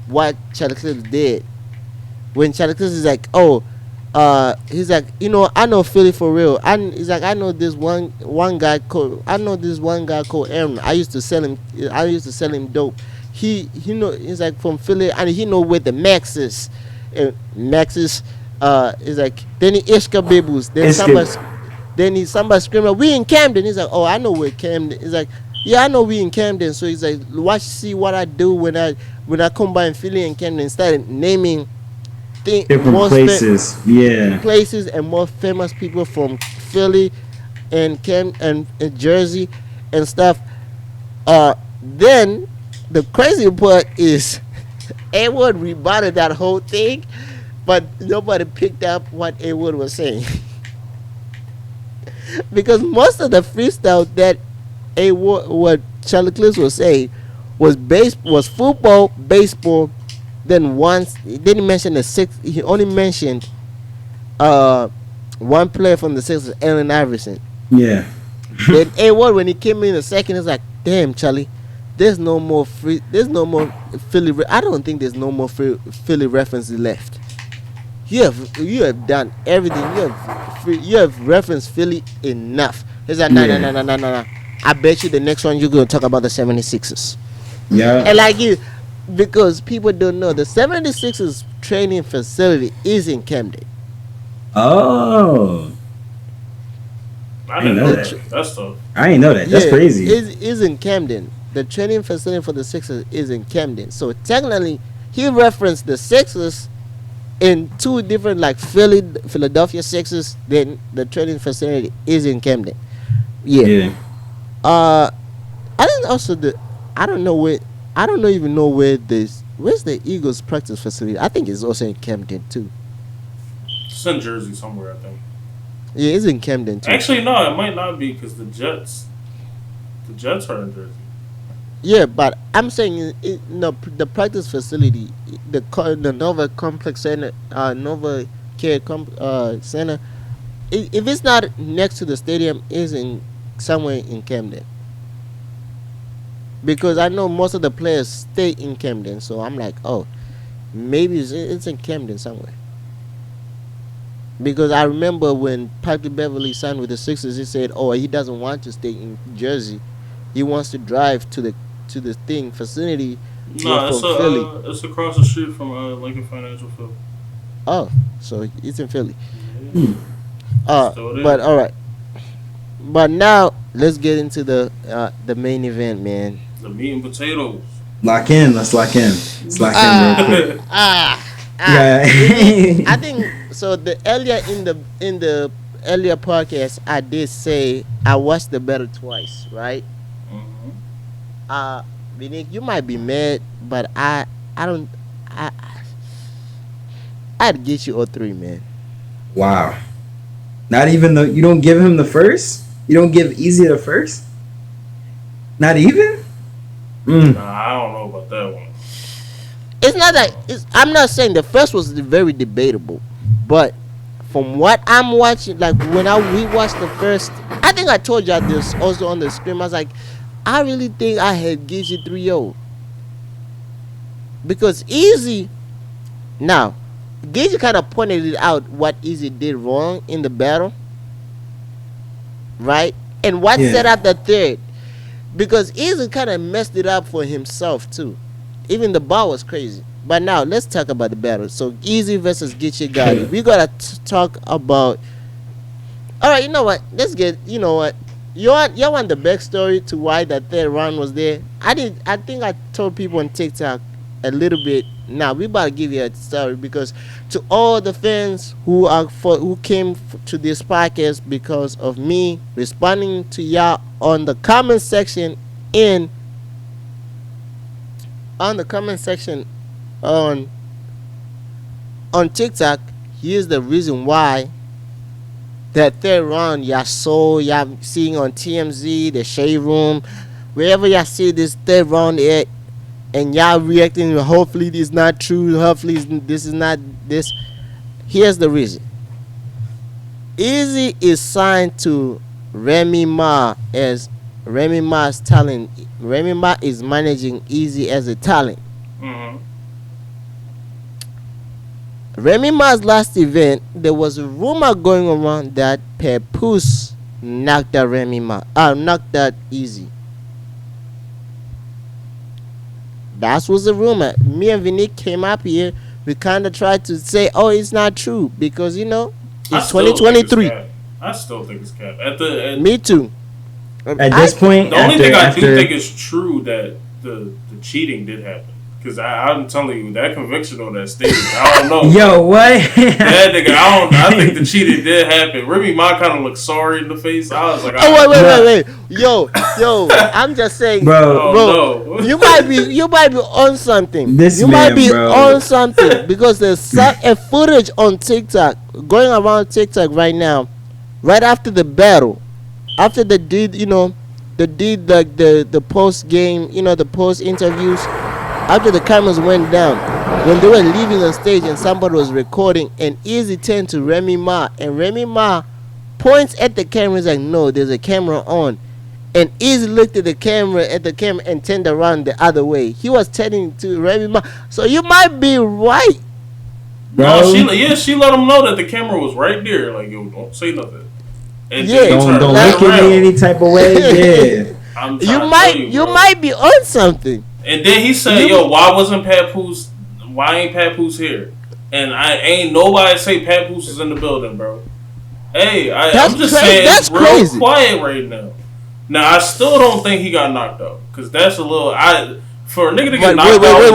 Speaker 2: what Charlie Clips did. When Charlie Clips is like, oh, he's like, I know Philly for real. He's like, I know this one guy called Aaron. I used to sell him dope. He he's like from Philly, and he know where the Max is. Is like, then he Ishka Bibus. Then somebody screaming, we in Camden. He's like, oh, I know where Camden. He's like, yeah, I know we in Camden. So he's like, see what I do when I combine Philly and Camden, instead of naming
Speaker 3: different places.
Speaker 2: Places and more famous people from Philly and Jersey and stuff. Then the crazy part is A-Word rebutted that whole thing, but nobody picked up what A-Word was saying. Because most of the freestyle that A-Word, what Charlie Clips was saying, was football, baseball. Then once he didn't mention the six. He only mentioned one player from the Sixers, Allen Iverson.
Speaker 3: Yeah.
Speaker 2: Then A-Word, when he came in the second, it's like, damn, Charlie, there's no more Philly. I don't think there's no more Philly references left. You have done everything. You have referenced Philly enough. He's like, no. I bet you the next one you're gonna talk about the 76ers.
Speaker 3: Yeah.
Speaker 2: And like because people don't know, the 76ers training facility is in Camden.
Speaker 3: Oh.
Speaker 1: I didn't know that. That's tough.
Speaker 3: I didn't know that. That's crazy.
Speaker 2: It is in Camden. The training facility for the Sixers is in Camden. So technically, he referenced the Sixers in two different, like Philadelphia Sixers. Then the training facility is in Camden. Yeah. I think also I don't even know where's the Eagles practice facility. I think it's also in Camden too.
Speaker 1: It's in Jersey somewhere, I think.
Speaker 2: Yeah, it's in Camden too.
Speaker 1: Actually, no, it might not be, because the Jets are in Jersey.
Speaker 2: Yeah, but I'm saying the practice facility, the Nova Complex Center, Nova Care Center. If it's not next to the stadium, is in somewhere in Camden. Because I know most of the players stay in Camden, so I'm like, oh, maybe it's in Camden somewhere. Because I remember when Patrick Beverly signed with the Sixers, he said, oh, he doesn't want to stay in Jersey. He wants to drive to the facility.
Speaker 1: No, it's across the street from Lincoln Financial Field.
Speaker 2: Oh, so it's in Philly.
Speaker 3: Hmm.
Speaker 2: But all right. But now let's get into the main event, man.
Speaker 1: The meat and potatoes.
Speaker 3: Lock in. Let's lock in. Let's lock in real quick.
Speaker 2: I think so. Earlier in the earlier podcast, I did say I watched the battle twice, right? VINIQUE, you might be mad, but I'd get you 0-3, man.
Speaker 3: Wow. Not even you don't give him the first? You don't give Easy the first? Not even?
Speaker 1: Nah, I don't know about that one.
Speaker 2: It's not that. I'm not saying the first was very debatable, but from what I'm watching, like when we watched the first, I think I told you this also on the screen. I was like, I really think I had Geechee 3-0 because Easy. Now, Geechee kind of pointed it out what Easy did wrong in the battle, right? And what set up the third, because Easy kind of messed it up for himself too. Even the bar was crazy. But now let's talk about the battle. So Easy versus Geechee Gotti. We gotta talk about. All right, you know what? Let's get. You know what? You want the backstory to why that third round was there? I think I told people on TikTok a little bit. Now we about to give you a story because to all the fans who came to this podcast because of me responding to y'all on the comment section on TikTok, here's the reason why that third round y'all seeing on TMZ, the Shade Room, wherever y'all see this third round at, and y'all reacting, hopefully this is not true, hopefully this is not this. Here's the reason. Easy is signed to Remy Ma as Remy Ma's talent. Remy Ma is managing Easy as a talent.
Speaker 1: Mm-hmm.
Speaker 2: Remy Ma's last event, there was a rumor going around that Papoose knocked out knocked out Easy. That was the rumor. Me and VINIQUE came up here. We kind of tried to say, oh, it's not true because it's 2023.
Speaker 1: I still think it's cap.
Speaker 2: Me too.
Speaker 3: At this point,
Speaker 1: the only thing I do think is true that the cheating did happen. Because I'm telling you, that conviction on that stage, I don't know.
Speaker 3: Yo, what?
Speaker 1: That nigga, I think the cheating did happen. Remy Ma kind of looked sorry in the face. I was like,
Speaker 2: wait. Yo, I'm just saying, bro.
Speaker 1: No.
Speaker 2: You might be on something. On something because there's a footage on TikTok going around TikTok right now, right after the battle, after the post game, the post interviews. After the cameras went down, when they were leaving on stage and somebody was recording, and Easy turned to Remy Ma, and Remy Ma points at the camera and is like, no, there's a camera on. And Easy looked at the camera and turned around the other way. He was turning to Remy Ma. So you might be right.
Speaker 1: Bro. No, she let him know that the camera was right there. Like, yo, don't say nothing. And
Speaker 3: don't look at me any type of way. Yeah.
Speaker 2: You might be on something.
Speaker 1: And then he said, "Yo, why wasn't Papoose? Why ain't Papoose here?" And ain't nobody say Papoose is in the building, bro. Hey, I'm just saying, it's real crazy. Quiet right now. Now, I still don't think he got knocked out because that's a little. For a nigga to get knocked out in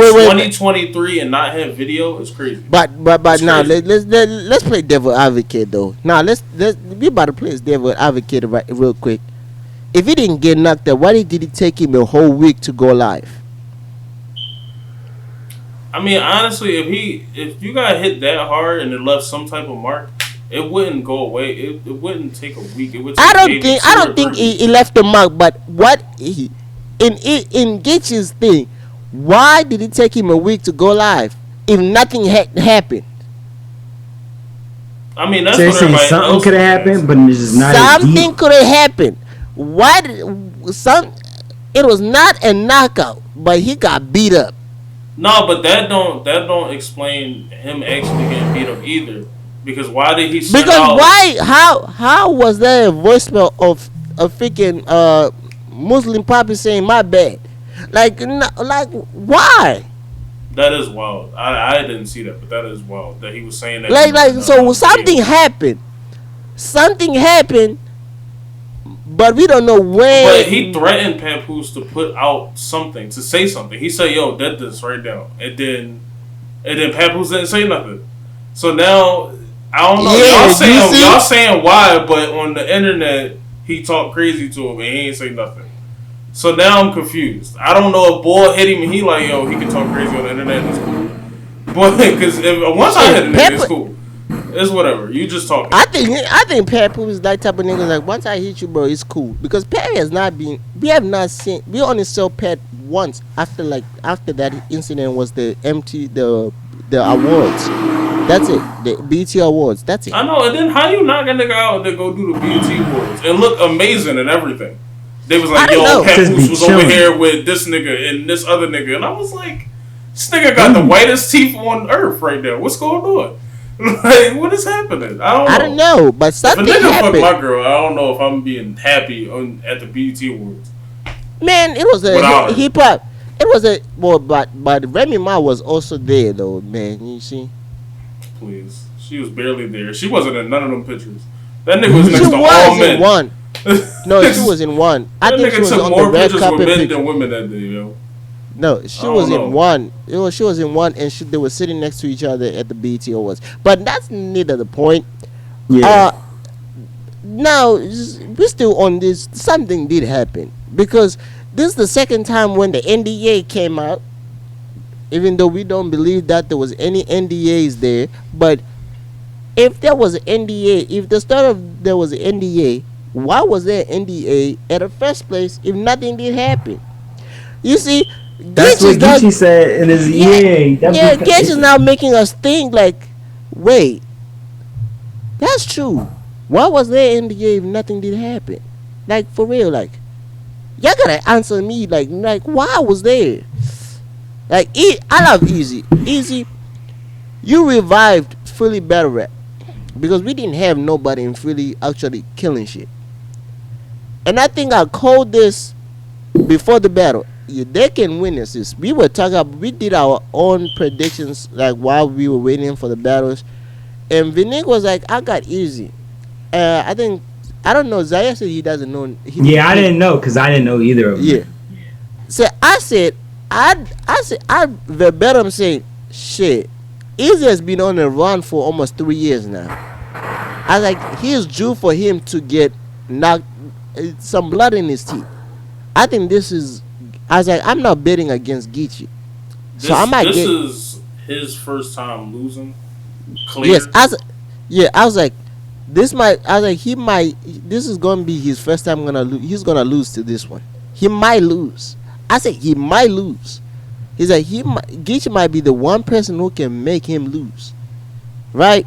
Speaker 1: 2023 and not have video is crazy.
Speaker 2: But now let's play devil advocate though. Now we about to play devil advocate real quick. If he didn't get knocked out, why did it take him a whole week to go live?
Speaker 1: I mean, honestly, if you got hit that hard and it left some type of mark, it wouldn't go away. It wouldn't take a week. It would. I
Speaker 2: don't think he left a mark. But what in Geechee's thing, why did it take him a week to go live if nothing had happened?
Speaker 1: I mean, that's
Speaker 3: so
Speaker 1: what everybody
Speaker 3: something could have happened, but it's just not.
Speaker 2: Something could have happened. It was not a knockout, but he got beat up.
Speaker 1: No, but that don't explain him actually getting beat up either. Because why did he?
Speaker 2: How was there a voicemail of a freaking Muslim poppy saying my bad? Like why?
Speaker 1: That is wild. I didn't see that, but that is wild that he was saying that.
Speaker 2: So something happened. Something happened. But we don't know when.
Speaker 1: But he threatened Papoose to put out something, to say something. He said, "Yo, dead this right now," and then Papoose didn't say nothing. So now I don't know. Y'all saying why, but on the internet he talked crazy to him and he ain't say nothing. So now I'm confused. I don't know if Boy hit him and he like, yo, he can talk crazy on the internet. It's cool. But because once I hit a nigga, it's cool. It's whatever. You just talking. I
Speaker 2: think Papoose is that type of nigga. Like once I hit you, bro, it's cool. Because Perry has not been. We have not seen. We only saw Pat once after that incident was the awards. That's it. The BET Awards. That's it.
Speaker 1: I know. And then how you knock a nigga out and then go do the BET Awards and look amazing and everything? They was like, yo, Papoose was over here with this nigga and this other nigga. And I was like, this nigga got the whitest teeth on earth right now. What's going on? Like, what is happening? I don't know.
Speaker 2: But something
Speaker 1: happened. If a nigga
Speaker 2: happened.
Speaker 1: fuck my girl, I don't know if I'm being happy at the BET Awards.
Speaker 2: Man, it was but Remy Ma was also there though, man. You see?
Speaker 1: Please. She was barely there. She wasn't in none of them pictures. That nigga was next to all men.
Speaker 2: In one. No, she was in one. I think she was on the red carpet
Speaker 1: men than women that day, yo.
Speaker 2: No, she was in one. She was in one, and they were sitting next to each other at the BET Awards. But that's neither the point. Yeah. Now we're still on this. Something did happen because this is the second time when the NDA came out. Even though we don't believe that there was any NDAs there, but if there was an NDA, if the start of there was an NDA, why was there an NDA at the first place if nothing did happen? You see,
Speaker 3: that's what Geechee said in his
Speaker 2: Geechee is now making us think like, wait, that's true. Why was there an NDA if nothing did happen? Like for real, like y'all gotta answer me like why was there? Like I love Easy, you revived Philly battle rap because we didn't have nobody in Philly actually killing shit. And I think I called this before the battle. They can witness this. We did our own predictions like while we were waiting for the battles, and VINIQUE was like, I got Easy. I don't know. Zaya said he doesn't know.
Speaker 3: I didn't know because I didn't know either of them.
Speaker 2: Yeah. So I said verbatim saying, shit, Easy has been on a run for almost 3 years now. I was like, he's due for him to get knocked, some blood in his teeth. I think this is. I was like, I'm not betting against Geechee. So I might
Speaker 1: This is his first time losing. Clear.
Speaker 2: Yes, I was like, this is gonna be his first time gonna lose. He's gonna lose to this one. He might lose. I said he might lose. He's like Geechee might be the one person who can make him lose, right?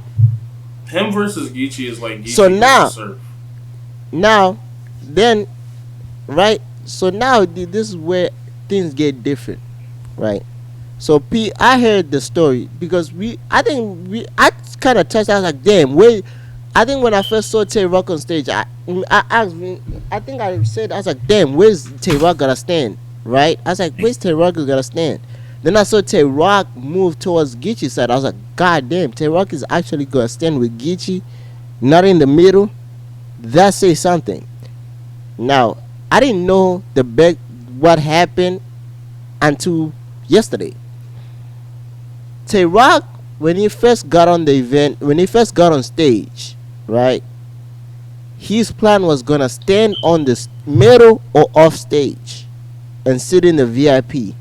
Speaker 1: Him versus Geechee is like Geechee
Speaker 2: so now this is where things get different, right? So I heard the story because I kind of touched. I was like, damn, wait. I think when I first saw Tay Rock on stage, I asked me. I think I said, I was like, damn, where's Tay Rock gonna stand? Right? I was like, where's Tay Rock gonna stand? Then I saw Tay Rock move towards Geechee's side. I was like, god damn, Tay Rock is actually gonna stand with Geechee, not in the middle. That says something. Now, I didn't know what happened until yesterday. Tay Rock, when he first got on the event, when he first got on stage, right? His plan was gonna stand on the middle or off stage and sit in the VIP,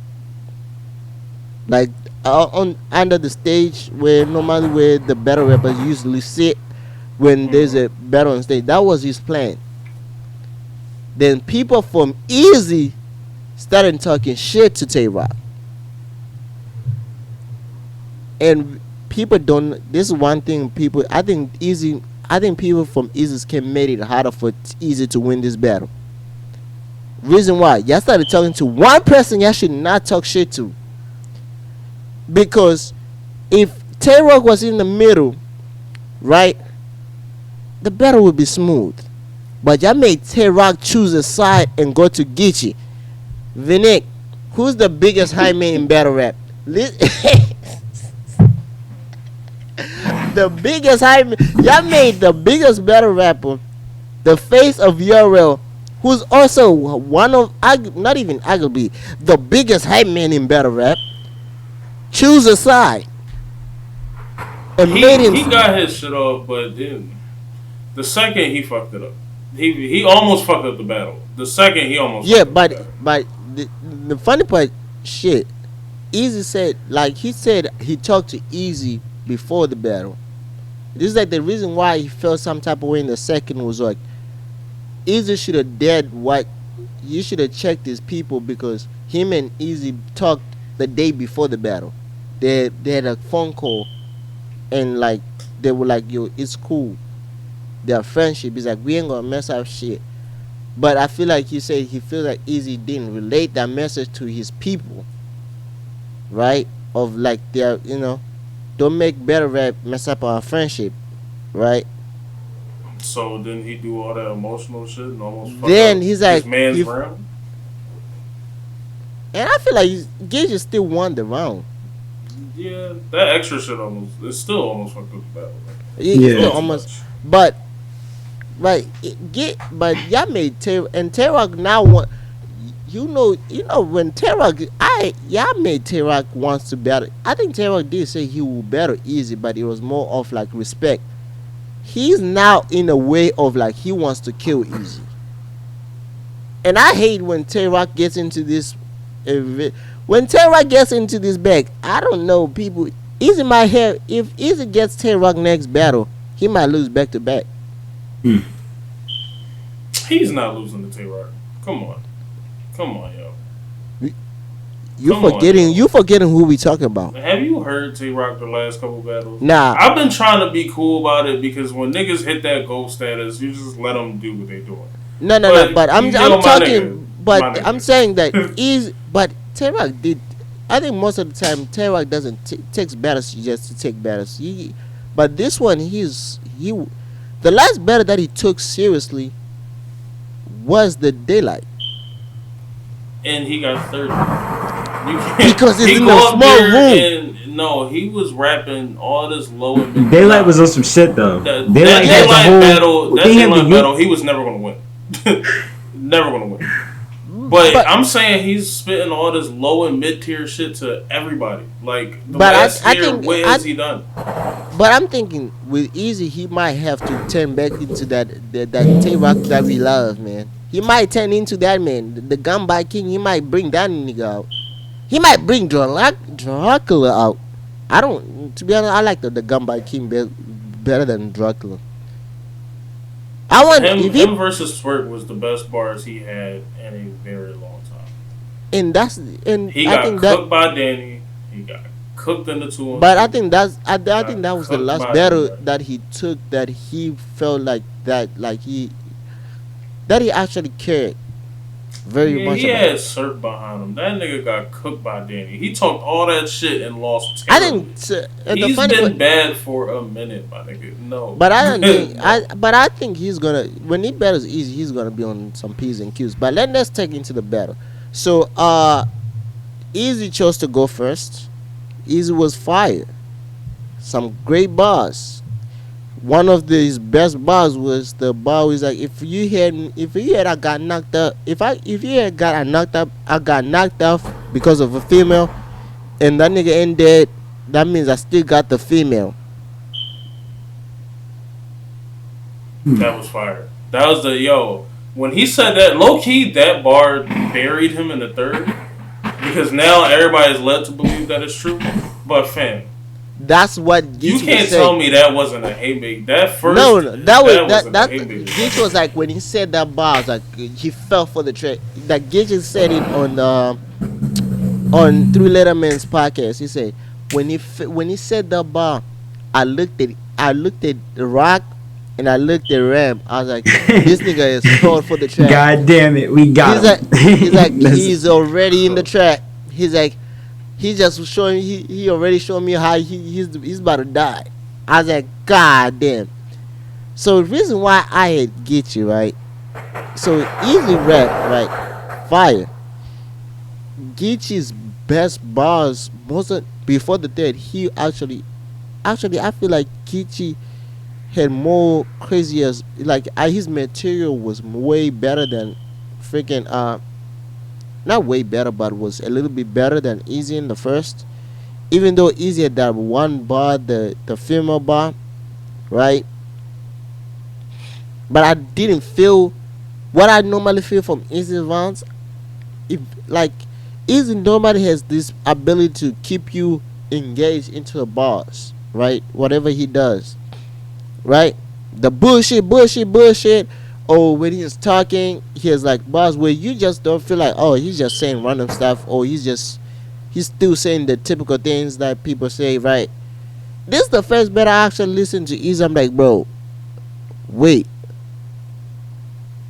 Speaker 2: like under the stage where the battle rappers usually sit when there's a battle on stage. That was his plan. Then people from Easy started talking shit to Tay Rock. And people don't. This is one thing. I think people from Easy can make it harder for Easy to win this battle. Reason why? Y'all started talking to one person y'all should not talk shit to. Because if Tay Rock was in the middle, right, the battle would be smooth. But y'all made Tay Rock choose a side and go to Geechee. VINIQUE, who's the biggest high man in battle rap? The biggest high man. Y'all made the biggest battle rapper, the face of URL, who's also one of, not even arguably, the biggest hype man in battle rap, choose a side. And
Speaker 1: he got his shit off, but then the second he fucked it up. He almost fucked up the battle. The second he almost
Speaker 2: but the funny part, shit, Easy said, like he said he talked to Easy before the battle. This is like the reason why he felt some type of way in the second was like, Easy should have did what, you should have checked his people because him and Easy talked the day before the battle. They had a phone call and like they were like, yo, it's cool. Their friendship is like, we ain't gonna mess up shit. But I feel like he said he feels like Easy didn't relate that message to his people, right? Of like their, don't make better rap mess up our friendship, right?
Speaker 1: So didn't he do all that emotional shit and almost fuck
Speaker 2: Then
Speaker 1: up
Speaker 2: he's like,
Speaker 1: his man's round?
Speaker 2: And I feel like Gage still won the round.
Speaker 1: Yeah, that extra shit it's still almost fucked up the battle.
Speaker 2: It's still almost, but right, but y'all made T-Rock now want. When T-Rock, y'all made T-Rock wants to battle. I think T-Rock did say he will battle Easy, but it was more of like respect. He's now in a way of like he wants to kill Easy, and I hate when T-Rock gets into this. When T-Rock gets into this bag, I don't know, people. Easy might have, if Easy gets T-Rock next battle, he might lose back to back.
Speaker 1: He's not losing to T-Rock. Come on, yo.
Speaker 2: You forgetting who we talking about.
Speaker 1: Have you heard T-Rock the last couple battles?
Speaker 2: Nah.
Speaker 1: I've been trying to be cool about it because when niggas hit that gold status, you just let them do what they doing.
Speaker 2: No. But I'm talking. But I'm saying that but T-Rock did. I think most of the time T-Rock doesn't takes battles just to take battles. But this one the last battle that he took seriously was the Daylight.
Speaker 1: And he got 30.
Speaker 2: Because it's in a small room.
Speaker 1: No, he was rapping all this low and mid.
Speaker 3: Daylight was on some shit though.
Speaker 1: That Daylight battle, he was never gonna win. Never gonna win. But I'm saying he's spitting all this low and mid tier shit to everybody. Like the last year, what has he done?
Speaker 2: But I'm thinking with Easy, he might have to turn back into that T-Rock that we love, man. He might turn into that, man. The Gunby King. He might bring that nigga out. He might bring Dracula out. I don't. To be honest, I like the Gunby King better than Dracula. I want
Speaker 1: him versus Twerk was the best bars he had in a very long time.
Speaker 2: And
Speaker 1: he got cooked by Danny. He got cooked in the 2-on-2.
Speaker 2: But I think that was the last battle that he took that he felt like he actually cared very much.
Speaker 1: He had Surf behind him. That nigga got cooked by Danny. He talked all that shit and lost terribly. He's been bad for a minute, my nigga. No.
Speaker 2: But I think he's gonna, when he battles Easy, he's gonna be on some P's and Q's. But let's take into the battle. So Easy chose to go first. Easy was fire. Some great bars. One of his best bars was the bar was like, if you had I got knocked up, if you had got knocked up, I got knocked off because of a female, and that nigga ain't dead, that means I still got the female.
Speaker 1: That was fire. That was when he said that, low key, that bar buried him in the third because now everybody's led to believe that it's true. But fam,
Speaker 2: that's what
Speaker 1: you can't tell me that wasn't a haymaker. That first
Speaker 2: that Gage was like, when he said that bar, I was like, he fell for the trick. That Gage said it on Three Letterman's podcast. He said when he said that bar, I looked at the Rock and I looked at Ram. I was like, this nigga is called for the track.
Speaker 3: God damn it, we got him.
Speaker 2: He's like he's already in the track. He's like, he just showing he already showed me how he's about to die. I was like, God damn. So the reason why I had get you right. So Easy rap right, fire. Geechee's best bars before the third. He actually I feel like Geechee had more crazier, like his material was way better than freaking not way better, but was a little bit better than Easy in the first. Even though Easy had that one bar, the female bar, right? But I didn't feel what I normally feel from Easy rounds. If like Easy normally has this ability to keep you engaged into the bars, right? Whatever he does, right? The bullshit. Or when he's talking, he has like bars where you just don't feel like, oh, he's just saying random stuff, or he's still saying the typical things that people say, right? this is the first battle I actually listened to Easy. I'm like, bro, wait.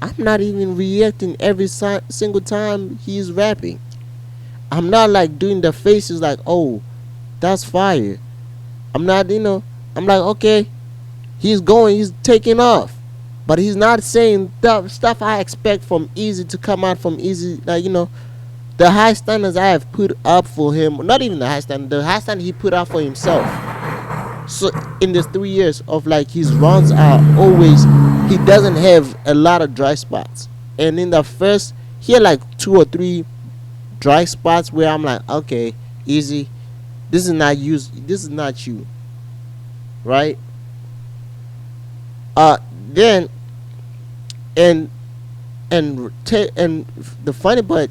Speaker 2: I'm not even reacting every single time he's rapping. I'm not like doing the faces like, oh, that's fire. I'm not, I'm like, okay, he's taking off. But he's not saying the stuff I expect from Easy to come out from Easy. Like, the high standards I have put up for him, not even the high standard he put up for himself. So in these 3 years of like his runs are always, he doesn't have a lot of dry spots. And in the first, he had like 2 or 3 dry spots where I'm like, okay, Easy, this is not you, right? Then and the funny part,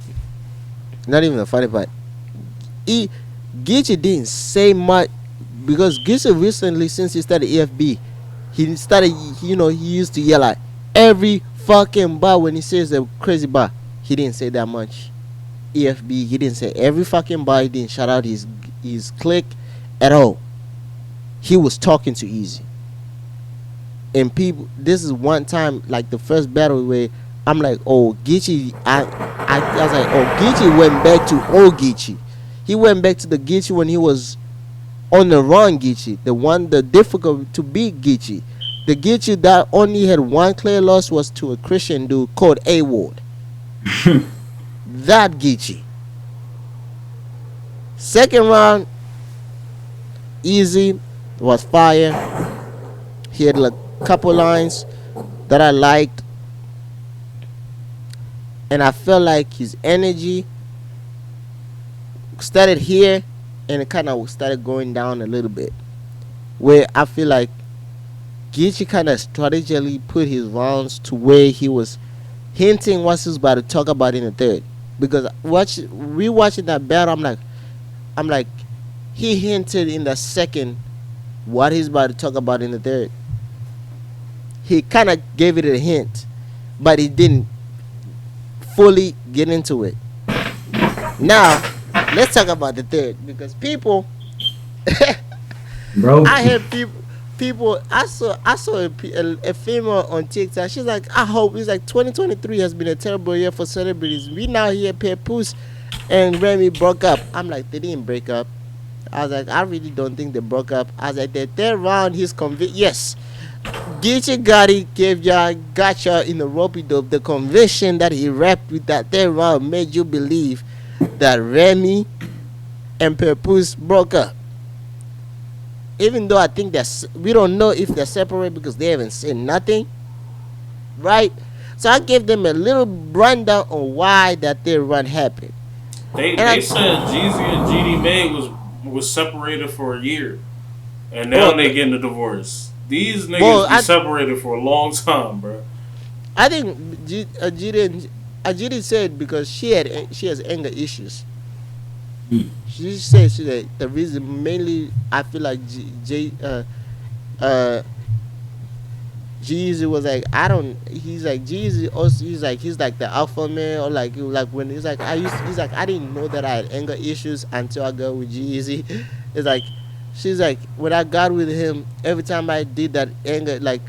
Speaker 2: not even the funny part, Geechee didn't say much because Geechee recently, since he started EFB, he used to yell at every fucking bar when he says a crazy bar. He didn't say that much. EFB, he didn't say every fucking bar. He didn't shout out his clique at all. He was talking to Easy. And people, this is one time, like the first battle where I'm like, oh, Geechee, I was like, oh, Geechee went back to old Geechee. He went back to the Geechee when he was on the run Geechee, the difficult to beat Geechee. The Geechee that only had one clear loss was to a Christian dude called A-Ward. That Geechee. Second round, Easy was fire. He had like couple lines that I liked, and I felt like his energy started here and it kind of started going down a little bit, where I feel like Geechee kind of strategically put his rounds to where he was hinting what he's about to talk about in the third. Because rewatching that battle, I'm like he hinted in the second what he's about to talk about in the third. He kind of gave it a hint, but he didn't fully get into it. Now, let's talk about the third, because people,
Speaker 3: bro,
Speaker 2: I heard people. I saw a female on TikTok. She's like, I hope, it's like 2023 has been a terrible year for celebrities. We now hear Papoose and Remy broke up. I'm like, they didn't break up. I was like, I really don't think they broke up. I was like, the third round, he's convinced. Yes. Geechee got y'all in the ropey dope. The conviction that he rapped with that third round made you believe that Remy and Papoose broke up. Even though I think we don't know if they're separate because they haven't said nothing, right? So I gave them a little rundown on why that third run happened.
Speaker 1: They said Jeezy and GD May was separated for a year, and now they getting a divorce. These niggas be separated for a long time, bro.
Speaker 2: I think Ajiri said because she has anger issues. She said the reason mainly I feel like Jeezy was like, he's like Jeezy also, he's like the alpha man, or like when he's like I didn't know that I had anger issues until I got with Jeezy. It's like, she's like, when I got with him, every time I did that anger, like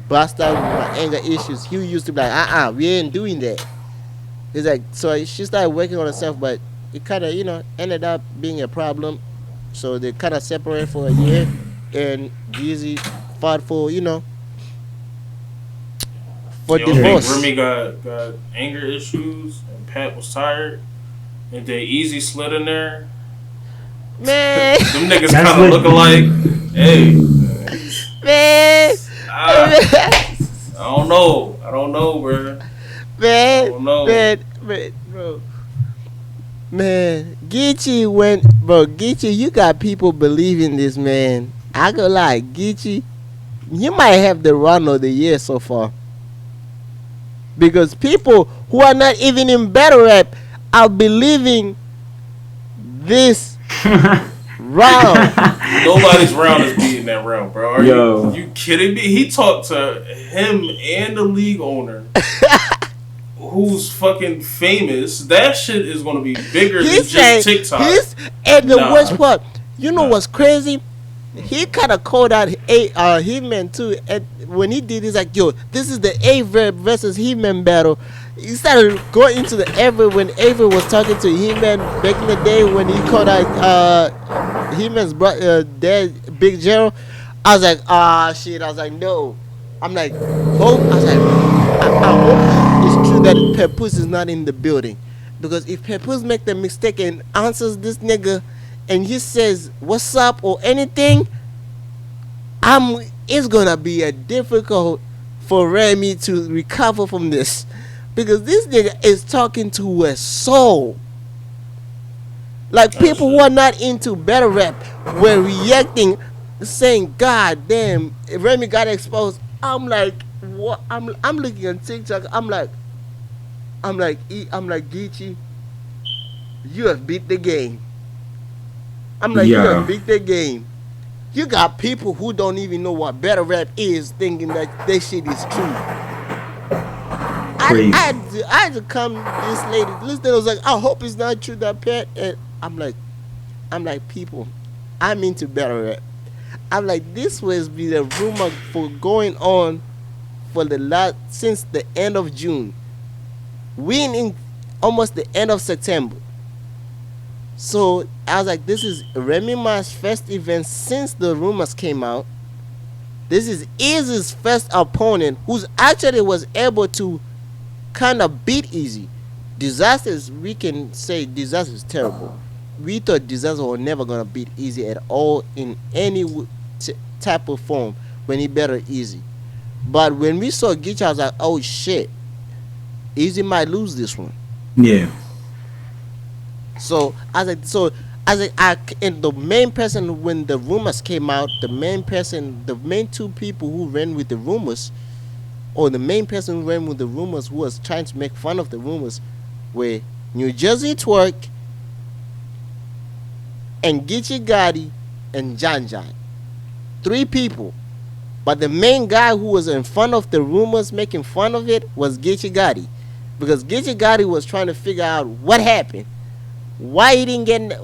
Speaker 2: bust out with my anger issues, he used to be like, we ain't doing that. It's like, so she started working on herself, but it kind of, ended up being a problem. So they kind of separated for a year, and Jeezy fought for, for divorce.
Speaker 1: Remy got anger issues, and Pat was tired, and then Easy slid in there.
Speaker 2: Man,
Speaker 1: them niggas kind of look alike. Hey,
Speaker 2: man,
Speaker 1: I don't know, bro.
Speaker 2: Man,
Speaker 1: I don't know.
Speaker 2: man, bro. Man, Geechee, you got people believing this, man. I go like, Geechee, you might have the run of the year so far. Because people who are not even in battle rap are believing this round.
Speaker 1: Nobody's round is beating that round, bro. Are you kidding me? He talked to him and the league owner, who's fucking famous. That shit is gonna be bigger than just TikTok.
Speaker 2: And the worst part, what's crazy? he kind of called out He-Man too. And when he did, he's like, "Yo, this is the Avery versus He-Man battle." He started going into the Avery when Avery was talking to He-Man back in the day when he called out He-Man's dad, Big Gerald. I was like, ah, shit. I was like, no. I'm like, hope. I was like, I hope it's true that Papoose is not in the building, because if Papoose make the mistake and answers this nigga, and he says what's up or anything, it's gonna be a difficult for Remy to recover from this, because this nigga is talking to a soul. Like, people who are not into battle rap were reacting, saying, "God damn, Remy got exposed." I'm like, what? I'm looking on TikTok. I'm like, Geechee, you have beat the game. I'm like, you have beat the game. You got people who don't even know what battle rap is thinking that this shit is true. I had to come this lady. Listen, I was like, I hope it's not true that Pat. And I'm like, people, I'm into battle rap. I'm like, this was be the rumor for going on for since the end of June. We in almost the end of September. So I was like, this is Remy Ma's first event since the rumors came out. This is Eazy's first opponent, who's actually was able to kind of beat Eazy. Disasters, we can say Disaster is terrible. We thought Disaster was never gonna beat Eazy at all in any type of form when he better Eazy. But when we saw Geechee, I was like, oh shit, Eazy might lose this one.
Speaker 3: Yeah.
Speaker 2: So I was like, and the main person, when the rumors came out, the main two people who ran with the rumors, or the main person who ran with the rumors, who was trying to make fun of the rumors, were New Jersey Twerk and Geechee Gotti and John John. 3 people. But the main guy who was in front of the rumors, making fun of it, was Geechee Gotti, because Geechee Gotti was trying to figure out what happened. Why he didn't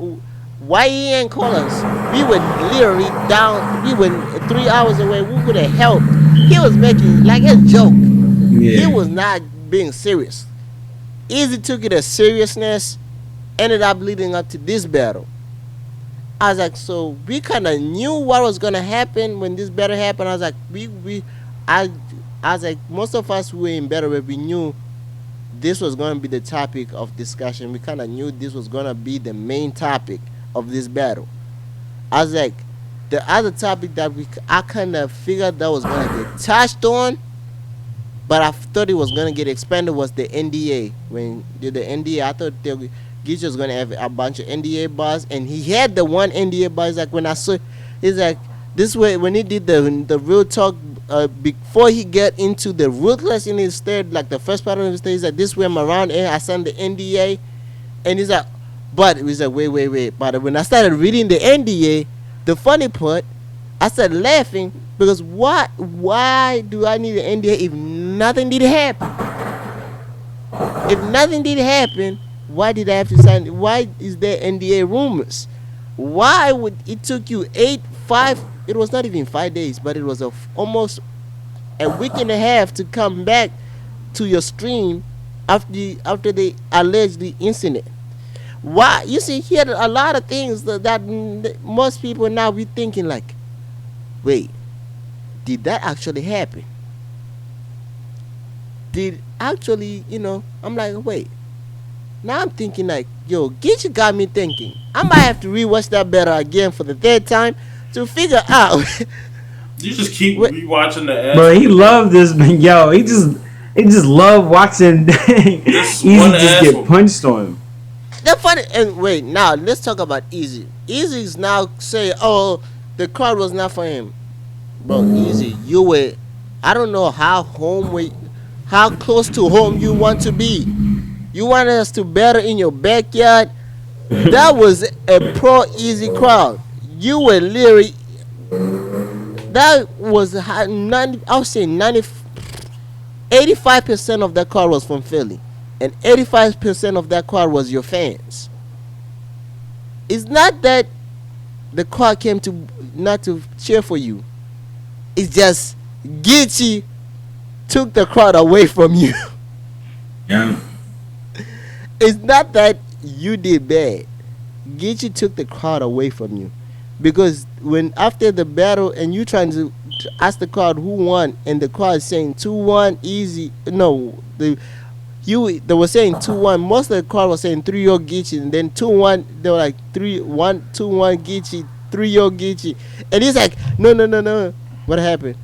Speaker 2: call us? We were literally down. We were 3 hours away. We could have helped. He was making like a joke. Yeah. He was not being serious. Eazy took it as seriousness. Ended up leading up to this battle. I was like, so we kind of knew what was gonna happen when this battle happened. I was like, I was like, most of us who were in battle, we knew this was going to be the topic of discussion. We kind of knew this was going to be the main topic of this battle. I was like, the other topic that I kind of figured that was going to get touched on, but I thought it was going to get expanded, was the NDA. When did the NDA, I thought Geechee was going to have a bunch of NDA bars, and he had the one NDA bar. He's like, when I saw, he's like, this way, when he did the real talk, before he get into the ruthless in his third, like the first part of his third, he's like, this way I'm around here, I signed the NDA, and he's like, but he's like, wait. But when I started reading the NDA, the funny part, I started laughing, because why do I need an NDA if nothing did happen? If nothing did happen, why did I have to sign? Why is there NDA rumors? Why would it took you 5? It was not even 5 days, but it was almost a week and a half to come back to your stream after the alleged incident. Why? You see, he had a lot of things that most people now be thinking like, wait, did that actually happen? Did actually, I'm like, wait. Now I'm thinking like, yo, Geechee got me thinking. I might have to rewatch that battle again for the 3rd time to figure out.
Speaker 1: You just keep rewatching the ass.
Speaker 3: Bro, he loved this man. Yo, he just loved watching Eazy just get punched on him.
Speaker 2: The funny, and wait, now let's talk about Eazy. Eazy's now saying, oh, the crowd was not for him. Bro, Eazy, you were, I don't know how close to home you want to be. You wanted us to battle in your backyard. That was a pro Eazy crowd. You were literally, that was 85% of that crowd was from Philly, and 85% of that crowd was your fans. It's not that the crowd came to not to cheer for you. It's just Geechee took the crowd away from you.
Speaker 3: Yeah.
Speaker 2: It's not that you did bad. Geechee took the crowd away from you, because when after the battle and you trying to ask the crowd who won, and the crowd is saying 2-1 easy. No, they were saying 2-1. Most of the crowd was saying 3-0 Geechee, and then 2-1. They were like 3-1, 2-1 Geechee, 3-0 Geechee, and he's like, no. What happened?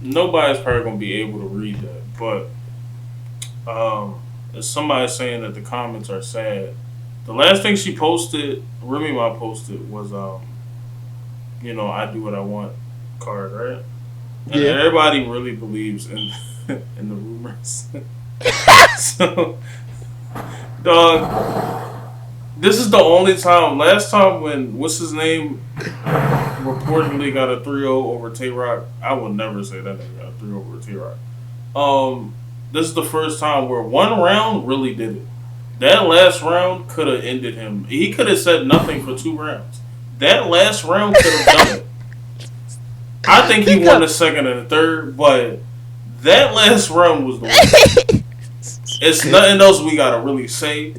Speaker 1: Nobody's probably gonna be able to read that, but if somebody's saying that the comments are sad. The last thing she posted, Remy Ma posted, was I do what I want card, right? And everybody really believes in in the rumors. So, dog, this is the only time. Last time when what's his name reportedly got a 3-0 over Tay-Rock, I will never say that nigga got a 3-0 over Tay-Rock. This is the first time where one round really did it. That last round could have ended him. He could have said nothing for 2 rounds. That last round could have done it. I think he won the second and the third, but that last round was the one. It's nothing else we gotta really say.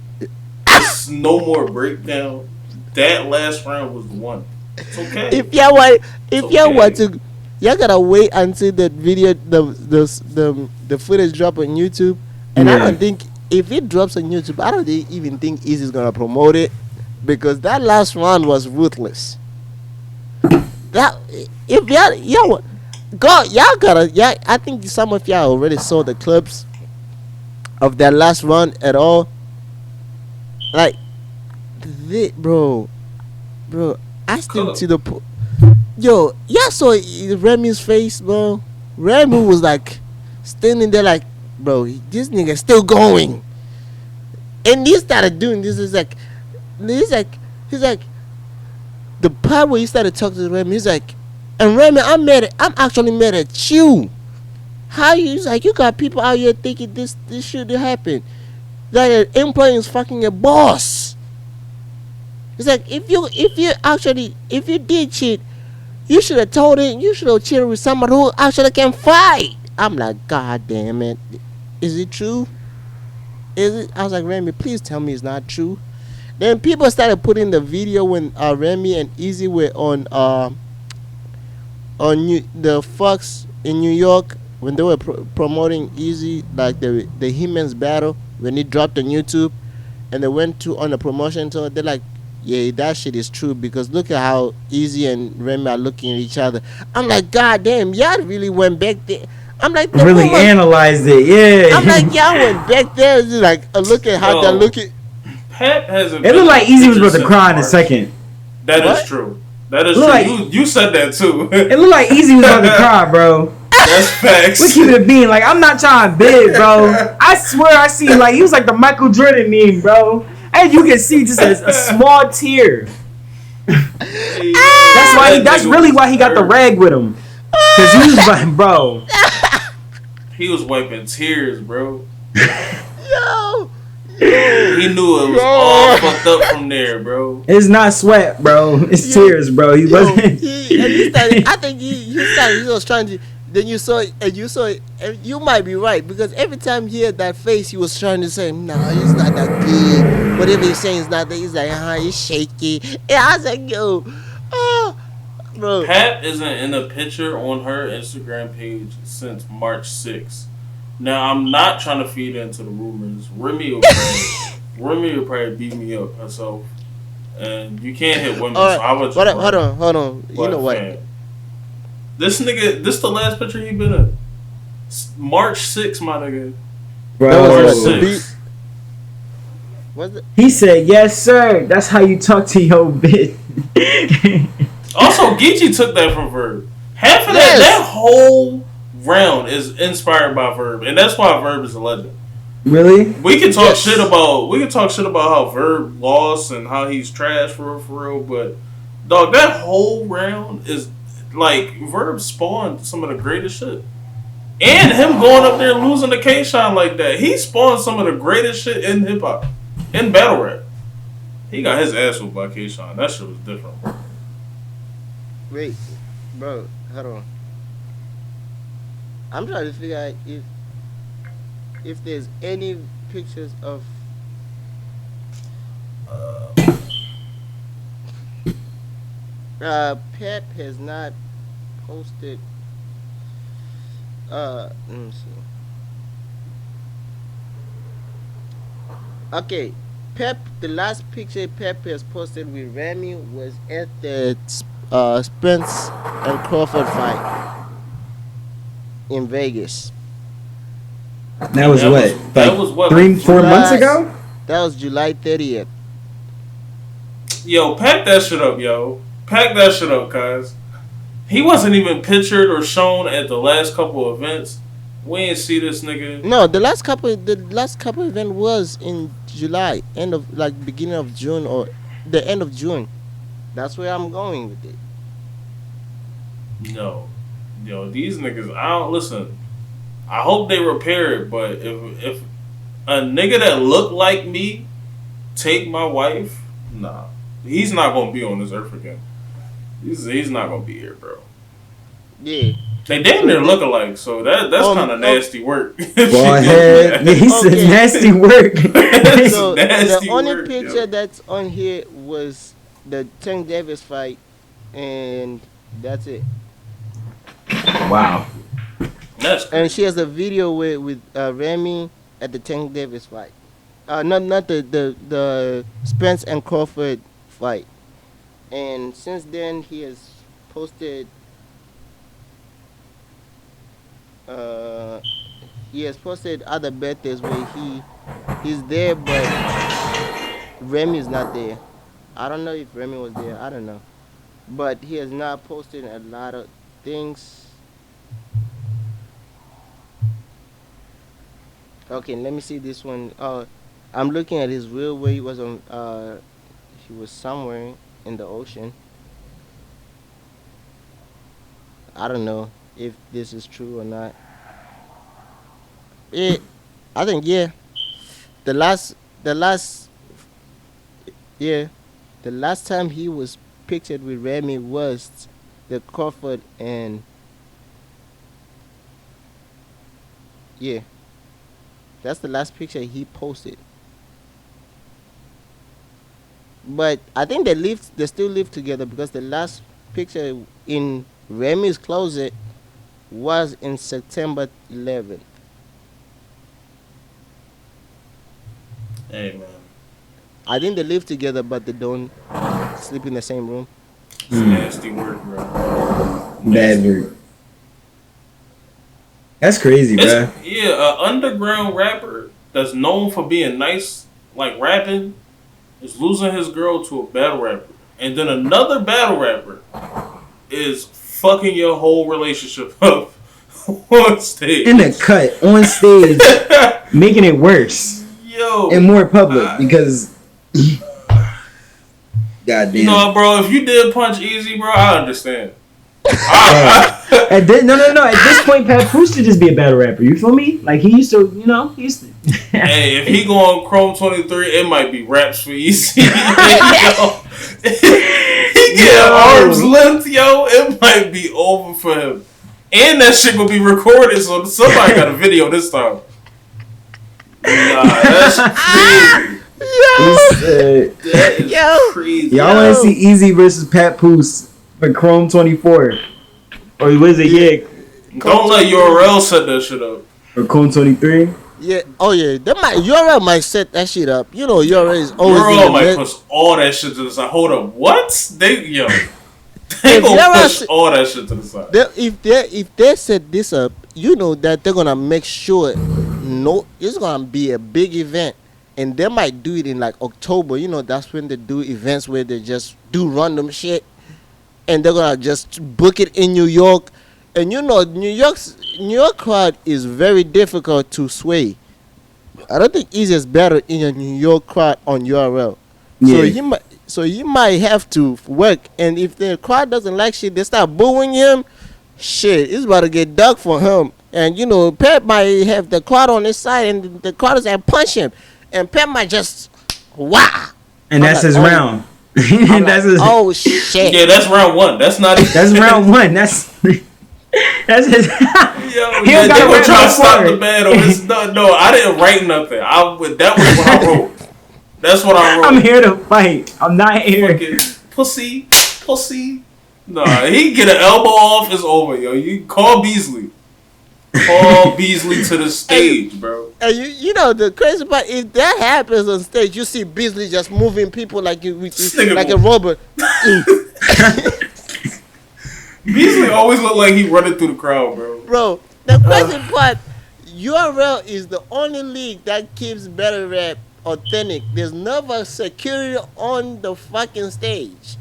Speaker 1: It's no more breakdown. That last round was the one. It's okay.
Speaker 2: If y'all want to, y'all gotta wait until the video, the footage drop on YouTube. And I don't think if it drops on YouTube, I don't even think Easy's gonna promote it, because that last round was ruthless. That if y'all go, y'all gotta. I think some of y'all already saw the clips of that last round at all. Like, bro, I still to the yo, y'all saw Remy's face, bro. Remy was like standing there like, bro, this nigga still going. And he started doing this. He's like the part where he started talking to Remy, he's like, and Remy, I'm actually mad at you. How you? He's like, you got people out here thinking this should happen. Like an employee is fucking a boss. It's like if you did cheat, you should have told him. You should have cheated with somebody who actually can fight. I'm like, God damn it, is it true? Is it? I was like, Remy, please tell me it's not true. Then people started putting the video when Remy and Easy were on the Fox in New York when they were promoting Easy, like the Humans battle, when it dropped on YouTube, and they went on the promotion tour. They're like, yeah, that shit is true, because look at how Easy and Remy are looking at each other. I'm like, God damn, y'all really went back there. I'm like,
Speaker 3: really analyzed it, yeah.
Speaker 2: I'm like, y'all went back there, like, look at how they're looking.
Speaker 1: Pat has
Speaker 3: it looked like Easy was about to cry in a second.
Speaker 1: That is true. That is true. Like, you said that too.
Speaker 3: It looked like Easy was about to cry, bro.
Speaker 1: That's facts.
Speaker 3: We keep it being like, I'm not trying to bid, bro. I swear I see, like, he was like the Michael Jordan meme, bro. And you can see just a small tear. That's really why he got the rag with him. Cause he was like, bro.
Speaker 1: He was wiping tears, bro.
Speaker 2: Yo.
Speaker 1: He knew it was all fucked up from there, bro.
Speaker 3: It's not sweat, bro. It's tears, bro. He wasn't.
Speaker 2: I think he was trying to. Then you saw it, and you might be right, because every time he had that face, he was trying to say, "No, it's not that good." Whatever he's saying is not that. He's like, "It's shaky." And I was like, "Yo, bro."
Speaker 1: Pat isn't in a picture on her Instagram page since March 6th. Now, I'm not trying to feed into the rumors. Remy will probably beat me up herself, and you can't hit women.
Speaker 2: Right.
Speaker 1: So I would.
Speaker 2: Hold on. You know what?
Speaker 1: Man, this nigga, this the last picture he been in. March 6th, my nigga.
Speaker 3: Bro,
Speaker 1: March 6th.
Speaker 3: He said, "Yes, sir. That's how you talk to your bitch."
Speaker 1: Also, Geechee took that from Verb. Half of that whole round is inspired by Verb, and that's why Verb is a legend.
Speaker 3: Really?
Speaker 1: We can talk shit about how Verb lost and how he's trash for real, but dog, that whole round is like Verb spawned some of the greatest shit. And him going up there losing to K-Shine like that, he spawned some of the greatest shit in hip hop, in battle rap. He got his ass whooped by K-Shine. That shit was different, bro.
Speaker 2: Wait, bro, hold on. I'm trying to figure out if there's any pictures of Pep has not posted. Let me see. Okay, Pep. The last picture Pep has posted with Remy was at the Spence and Crawford fight in Vegas.
Speaker 3: That was what? 3-4 months ago.
Speaker 2: That was July 30th.
Speaker 1: Yo, pack that shit up, yo. Pack that shit up, cuz. He wasn't even pictured or shown at the last couple of events. We ain't see this nigga.
Speaker 2: No, the last couple event was in July, beginning of June or the end of June. That's where I'm going with it.
Speaker 1: No. Yo, these niggas, I don't listen. I hope they repair it, but if a nigga that look like me take my wife, nah. He's not gonna be on this earth again. He's not gonna be here, bro.
Speaker 2: Yeah.
Speaker 1: They damn near look alike, so that's kind of nasty work.
Speaker 3: Go ahead. He said nasty work.
Speaker 2: So
Speaker 1: nasty
Speaker 2: the only
Speaker 1: work,
Speaker 2: picture that's on here was the Tank Davis fight, and that's it.
Speaker 3: Wow.
Speaker 2: And she has a video with Remy at the Tank Davis fight. Not the Spence and Crawford fight. And since then he has posted other birthdays where he's there, but Remy is not there. I don't know if Remy was there. I don't know, but he has not posted a lot of things. Okay, let me see this one. I'm looking at his reel where he was on. He was somewhere in the ocean. I don't know if this is true or not. I think yeah. The last time he was pictured with Remy was the Crawford and yeah. That's the last picture he posted. But I think they still live together because the last picture in Remy's closet was in September 11th.
Speaker 1: Hey, man.
Speaker 2: I think they live together, but they don't sleep in the same room.
Speaker 1: It's nasty work, bro.
Speaker 3: Bad work. That's crazy, bro.
Speaker 1: Yeah, an underground rapper that's known for being nice, like rapping, is losing his girl to a battle rapper. And then another battle rapper is fucking your whole relationship up on stage.
Speaker 3: In the cut, on stage, making it worse.
Speaker 1: Yo.
Speaker 3: And more public because... Goddamn.
Speaker 1: You know, bro, if you did punch Easy, bro, I understand.
Speaker 3: At this point, Papoose should just be a battle rapper. You feel me? Like he used to.
Speaker 1: Hey, if he go on Chrome 23, it might be raps for Easy. He get arm's length, yo. It might be over for him, and that shit will be recorded, so somebody got a video this time. Nah, that's crazy. That is crazy.
Speaker 3: Y'all want to see Easy versus Papoose for Chrome 24? Or was it
Speaker 1: Don't let URL set that shit up.
Speaker 3: Or Chrome 23?
Speaker 2: Yeah. Oh yeah. URL might set that shit up. You know, URL is always.
Speaker 1: URL might push all that shit to the side. Hold up. What? They gonna push all that shit to the side.
Speaker 2: If they set this up, you know that they're gonna make sure it's gonna be a big event. And they might do it in like October. You know, that's when they do events where they just do random shit. And they're gonna just book it in New York. And you know, New York crowd is very difficult to sway. I don't think Easy is better in a New York crowd on URL. Yeah. So you might have to work. And if the crowd doesn't like shit, they start booing him. Shit, it's about to get dark for him. And you know, Pep might have the crowd on his side, and the crowd is gonna punch him. And Pep might just, wow.
Speaker 3: And that's his round.
Speaker 2: I'm like, oh shit.
Speaker 1: Yeah, that's round one. That's not.
Speaker 3: That's round one. That's his.
Speaker 1: Yo, they gonna try to stop the battle. It's no, I didn't write nothing. That was what I wrote. That's what I wrote.
Speaker 3: I'm here to fight. I'm not here.
Speaker 1: Fucking pussy. Nah, he get an elbow off. It's over, yo. You call Beasley. Call Beasley to the stage, bro.
Speaker 2: And you know the crazy part, if that happens on stage, you see Beasley just moving people like a robot.
Speaker 1: Beasley always look like he running through the crowd, bro.
Speaker 2: Bro, the crazy part, URL is the only league that keeps battle rap authentic. There's never security on the fucking stage.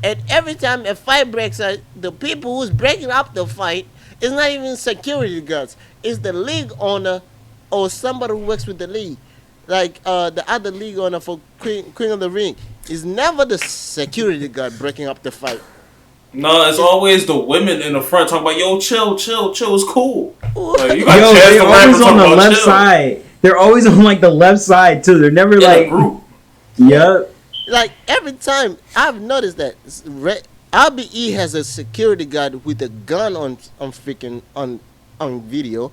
Speaker 2: And every time a fight breaks out, the people who's breaking up the fight is not even security guards. It's the league owner or somebody who works with the league. Like the other league owner for Queen of the Ring is never the security guard breaking up the fight.
Speaker 1: No, it's always the women in the front talking about, yo, chill, it's cool. Like, you
Speaker 3: got they're always on the left side. They're always on like the left side too. They're never like
Speaker 1: group.
Speaker 3: Yep.
Speaker 2: Like every time I've noticed that RBE has a security guard with a gun on freaking on video.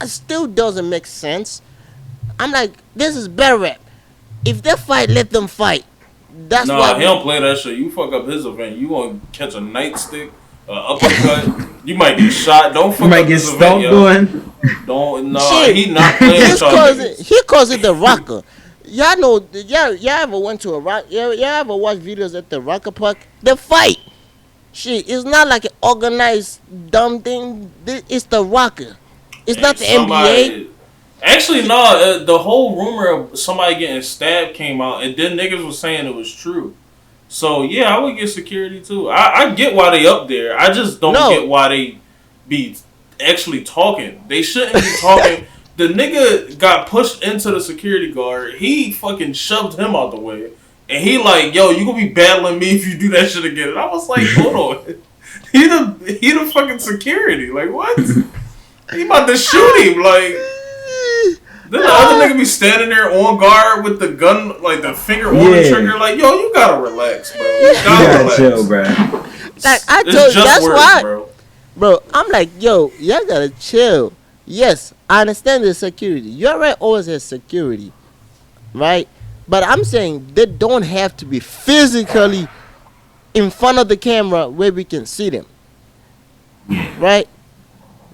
Speaker 2: It still doesn't make sense. I'm like, this is battle rap. If they fight, let them fight. That's why
Speaker 1: he don't play that shit. You fuck up his event, you gonna catch a nightstick, uppercut. You might get shot. Don't fuck up his event, yo. Don't. No, he not playing with y'all.
Speaker 2: He calls it the rocker. Y'all know, y'all ever went to a rock? Y'all ever watch videos at the Rocker Park? They fight. Shit, it's not like an organized dumb thing. It's the rocker. It's not the NBA.
Speaker 1: Actually, no. The whole rumor of somebody getting stabbed came out, and then niggas was saying it was true. So yeah, I would get security too. I get why they up there. I just don't get why they be actually talking. They shouldn't be talking. The nigga got pushed into the security guard. He fucking shoved him out the way. And he like, yo, you gonna be battling me if you do that shit again. And I was like, hold on. He the fucking security. Like, what? He about to shoot him. Like, then the other nigga be standing there on guard with the gun, like the finger on the trigger. Like, yo, you gotta relax, bro. You gotta relax.
Speaker 3: Chill, bro.
Speaker 2: Like, I told you, that's why. Bro, I'm like, yo, y'all gotta chill. Yes, I understand the security. You're right, always has security, right? But I'm saying they don't have to be physically in front of the camera where we can see them, right?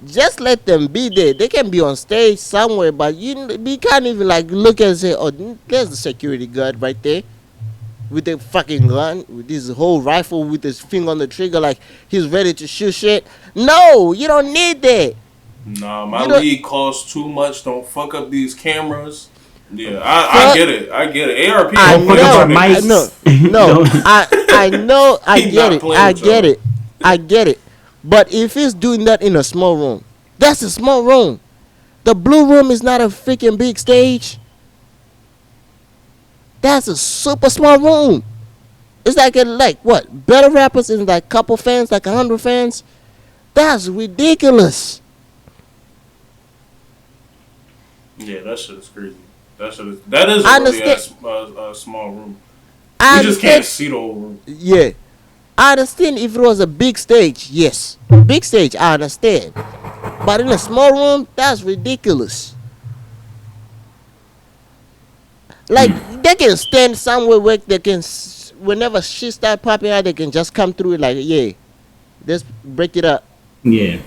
Speaker 2: Just let them be there. They can be on stage somewhere, but we can't even like look and say, oh, there's the security guard right there with the fucking gun, with his whole rifle, with his finger on the trigger, like he's ready to shoot shit. No, you don't need that.
Speaker 1: Nah, my league costs too much. Don't fuck up these cameras. Yeah, I get it. I get it. ARP don't fuck up our mics.
Speaker 2: I know. I get it. But if he's doing that in a small room, that's a small room. The blue room is not a freaking big stage. That's a super small room. It's like what? Better rappers in like couple fans, like 100 fans. That's ridiculous.
Speaker 1: Yeah, that shit is crazy. That is really a small room. You just can't see the whole room.
Speaker 2: Yeah. I understand if it was a big stage, yes. Big stage, I understand. But in a small room, that's ridiculous. Like, they can stand somewhere where they can, whenever shit start popping out, they can just come through it like, yeah, let's break it up.
Speaker 3: Yeah.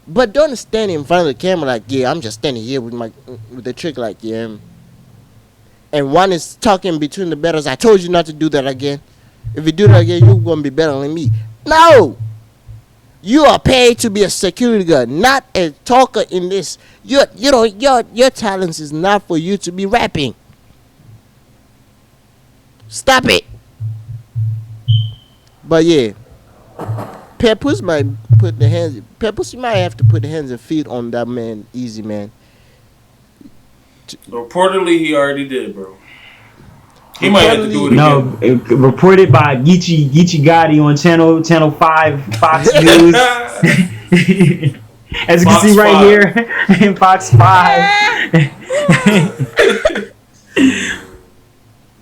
Speaker 2: But don't stand in front of the camera like, yeah, I'm just standing here with the trick like, yeah. And one is talking between the battles. I told you not to do that again. If you do that again, you're going to be better than me. No! You are paid to be a security guard, not a talker in this. Your talents is not for you to be rapping. Stop it. But yeah, Peppers might put the hands. Peppers, you might have to put the hands and feet on that man, Easy Man.
Speaker 1: Reportedly, he already did, bro. He might have to do it again.
Speaker 3: No, reported by Geechee Gotti on channel 5 Fox News. As you can see right here in Fox 5.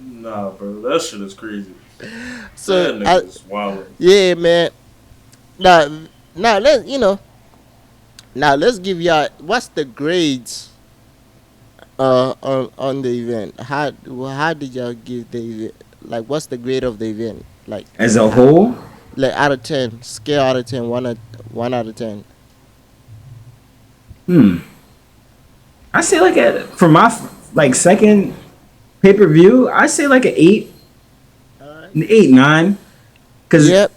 Speaker 1: Nah, Nah, bro, that shit is crazy.
Speaker 2: So
Speaker 1: That nigga's wild.
Speaker 2: yeah, man. Now let's give y'all what's the grades on the event. How did y'all give the event? Like, what's the grade of the event? Like
Speaker 3: As a whole,
Speaker 2: like out of 10, scale out of 10, one out of 10.
Speaker 3: I say like for my like second pay per view, I say like an 8, an 8, 9. Because
Speaker 2: Yep.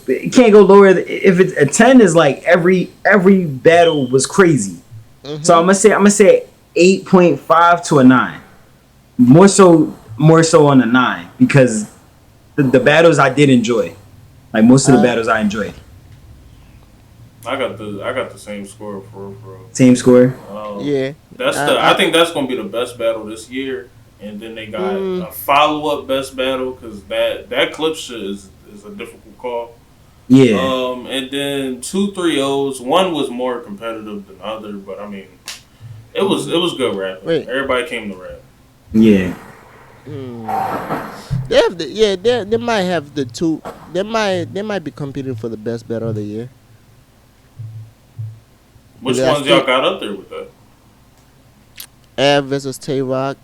Speaker 3: it can't go lower. If it's a 10, is like every battle was crazy. So I'm gonna say 8.5 to a 9. More so on a 9 because the battles I did enjoy. Like most of the battles I enjoyed.
Speaker 1: I got the same score for real.
Speaker 3: Same score.
Speaker 2: Yeah.
Speaker 1: I think that's gonna be the best battle this year. And then they got a follow up best battle because that clip shit is a difficult call.
Speaker 3: Yeah.
Speaker 1: And then 2 3-0s. One was more competitive than the other, but I mean, it was good rapping.
Speaker 2: Wait.
Speaker 1: Everybody came to rap.
Speaker 3: Yeah.
Speaker 2: They have they might have the two. They might be competing for the best battle of the year.
Speaker 1: Which
Speaker 2: Yeah,
Speaker 1: ones y'all got up there with that?
Speaker 2: Av versus Tay Rock.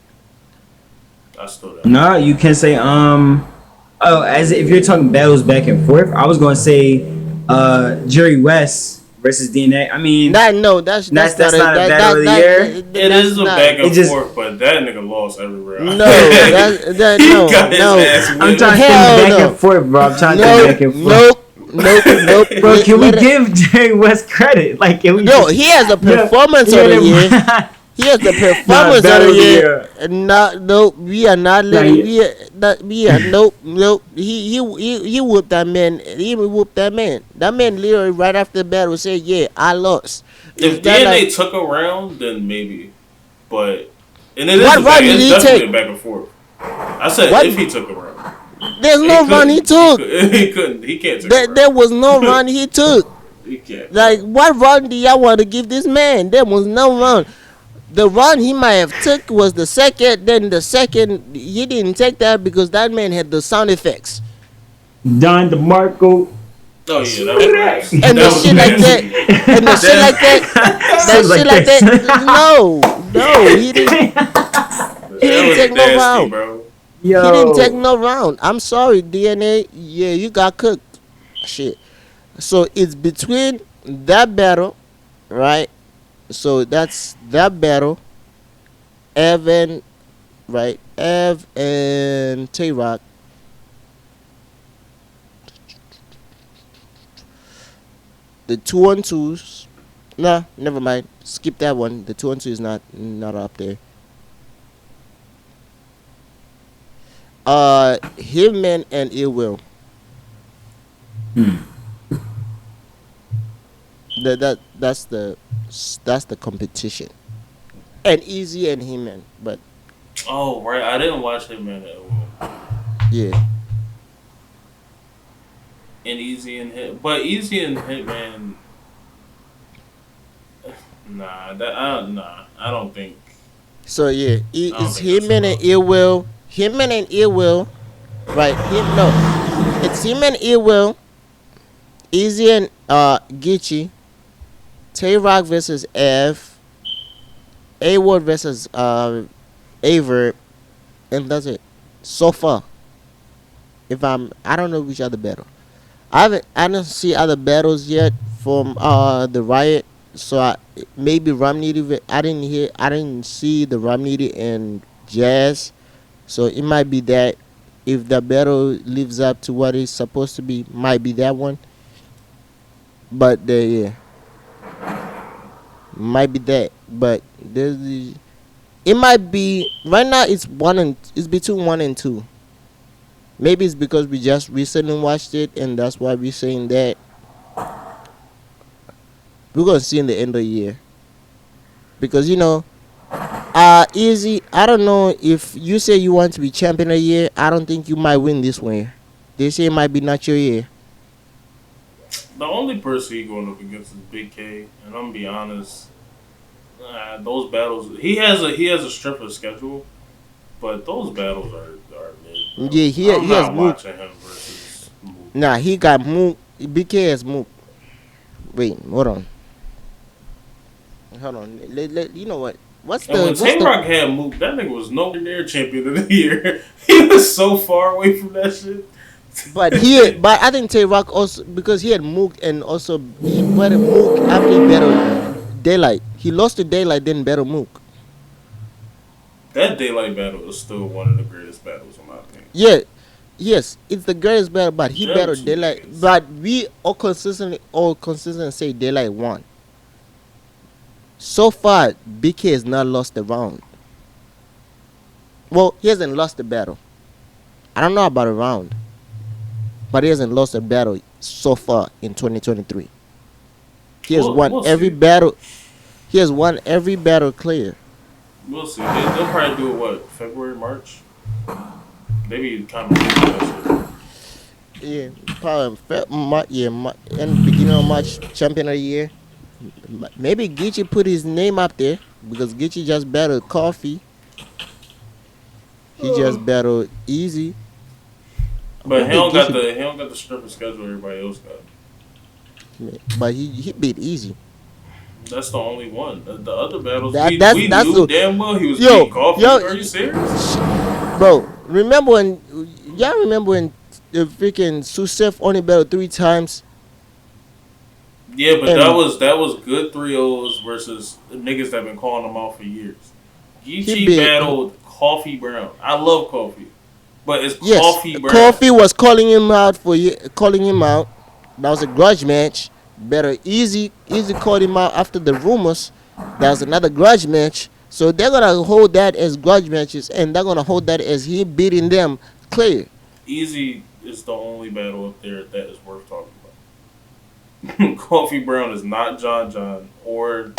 Speaker 1: I still that.
Speaker 3: No, you can say as if you're talking battles back and forth, I was gonna say Jerry West versus DNA. I mean,
Speaker 2: That's not
Speaker 3: not a battle of the year.
Speaker 1: It is a back and forth, but that nigga lost everywhere.
Speaker 2: No, no.
Speaker 3: I'm trying to say back and forth, bro. I'm trying to say back and forth.
Speaker 2: Nope.
Speaker 3: Bro, can we give Jerry West credit? Like, can we?
Speaker 2: No, he has a performance of the year. He has the performance of the year. No, we are not letting. Nope. He whooped that man. He whooped that man. That man literally right after the battle said, "Yeah, I lost."
Speaker 1: If DNA took a round, then maybe. But and it is
Speaker 2: What round did he
Speaker 1: definitely
Speaker 2: take?
Speaker 1: a back and forth. I said if he took a round.
Speaker 2: There's no run he took.
Speaker 1: He couldn't. He can't take a round.
Speaker 2: There was no run he took.
Speaker 1: He can't.
Speaker 2: Like, what run do y'all want to give this man? There was no run. The run he might have took was the second. Then the second he didn't take that because that man had the sound effects.
Speaker 3: Don DeMarco.
Speaker 1: Oh yeah, that was
Speaker 2: And the shit like that. And the shit like that. That shit like that. No, he didn't. He didn't take no round.
Speaker 1: Bro.
Speaker 3: Yo.
Speaker 2: He didn't take no round. I'm sorry, DNA. Yeah, you got cooked. Shit. So it's between that battle, right? So that's that battle. Ev and Tay Rock. The 2-on-2s. Nah, never mind. Skip that one. The 2-on-2 is not up there. Hitman and Ill Will. That's the competition. And Easy and Hitman, but
Speaker 1: Oh right, I didn't watch Hitman at all.
Speaker 2: yeah.
Speaker 1: And Easy and Hitman. I don't think.
Speaker 2: So yeah,
Speaker 1: don't
Speaker 2: it's
Speaker 1: think
Speaker 2: Hitman
Speaker 1: that's
Speaker 2: and Ill Will. Hitman and Ill Will, right? It's Hitman and Ill Will. Easy and Geechee. Tay Rock versus F. A-Ward versus Averb, and that's it. So far, I don't know which other battle. I don't see other battles yet from the Riot. So maybe Ramniti. I didn't see the Ramniti and Jazz. So it might be that if the battle lives up to what it's supposed to be, might be that one. But might be that. But it might be right now. It's between 1 and 2. Maybe it's because we just recently watched it, and that's why we're saying that. We're gonna see in the end of the year, because Easy. I don't know if you say you want to be champion of the year. I don't think you might win this one. They say it might be not your year.
Speaker 1: The only person he going up against is Big K, and I'm gonna be honest. Those battles, he has a strength of schedule, but those battles are mid. bro.
Speaker 2: Yeah, he
Speaker 1: I'm
Speaker 2: has
Speaker 1: not
Speaker 2: Mook.
Speaker 1: watching him versus Mook.
Speaker 2: Nah, he got Mook. BK has Mook. Wait, hold on. You know what?
Speaker 1: And when Tay-Rock had Mook, that nigga was nowhere near champion of the year. He was so far away from that shit.
Speaker 2: But I think Tay Rock also, because he had Mook, and also he battled Mook after he battled Daylight. He lost to Daylight, then battled Mook.
Speaker 1: That Daylight battle is still one of the greatest battles in my opinion.
Speaker 2: Yeah, yes, it's the greatest battle, but he
Speaker 1: Them
Speaker 2: battled
Speaker 1: two
Speaker 2: Daylight.
Speaker 1: niggas.
Speaker 2: But we all consistently say Daylight won. So far, BK has not lost the round. Well, he hasn't lost the battle. I don't know about a round, but he hasn't lost a battle so far in 2023. He has won every
Speaker 1: see.
Speaker 2: battle. He has won every battle clear.
Speaker 1: We'll see. They'll probably do it, what, February, March? Maybe kind of that shit.
Speaker 2: Yeah, probably and beginning of March, champion of the year. Maybe Geechee put his name up there because Geechee just battled Coffee. He just battled Easy.
Speaker 1: But he don't got the stripper schedule everybody else got.
Speaker 2: But he beat Easy.
Speaker 1: That's the only one. The other battles,
Speaker 2: That's
Speaker 1: we
Speaker 2: the,
Speaker 1: knew damn well he was beating Coffee. Are you serious?
Speaker 2: Bro, y'all remember when the freaking Susef only battled 3 times?
Speaker 1: Yeah, but that was good 3-0s versus niggas that been calling them out for years. Geechee battled Coffee Brown. I love Coffee, but it's Coffee Brown.
Speaker 2: Coffee was calling him out. That was a grudge match. Better Easy called him out after the rumors. That was another grudge match. So they're gonna hold that as grudge matches, and they're gonna hold that as he beating them clear.
Speaker 1: Easy is the only battle up there that is worth talking about. Coffee Brown is not John or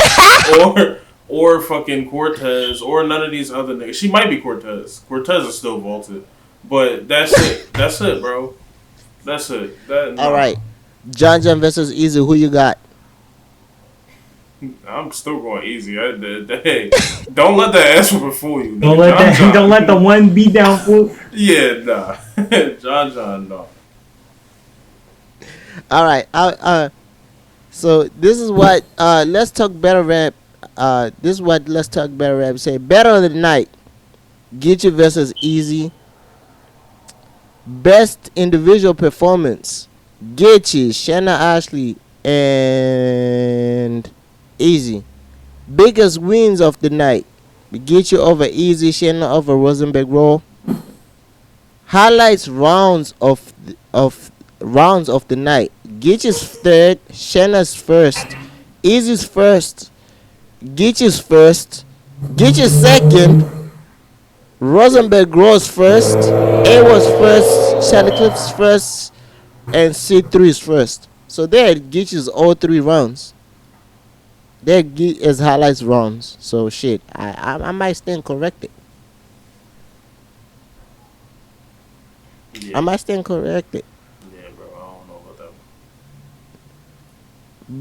Speaker 1: fucking Cortez or none of these other niggas. She might be Cortez. Cortez is still vaulted, but that's it. That's it, bro. That's it.
Speaker 2: All right, John versus Easy. Who you got?
Speaker 1: I'm still going Easy. Hey, don't let that ass whooping fool you.
Speaker 3: Don't let the one beat down fool.
Speaker 1: Yeah, nah. John, no.
Speaker 2: All right. So this is what Let's Talk Battle Rap. This is what Let's Talk Battle Rap say. Battle of the night. Geechee versus Easy. Best individual performance. Geechee, Shanna Ashley, and Easy. Biggest wins of the night. Geechee over Easy, Shanna over Rosenberg Roll. Highlights rounds of the night. Geechee's third, Shanna's first, Easy's first, Geechee's first, Geechee's second, Rosenberg Roll's first, A was first, Shanna Clip's first, and C3's first. So there, Geechee's all 3 rounds. There is highlights rounds. So shit, I might stand corrected.
Speaker 1: Yeah.
Speaker 2: I might stand corrected.
Speaker 1: Yeah, bro. I don't know about that one.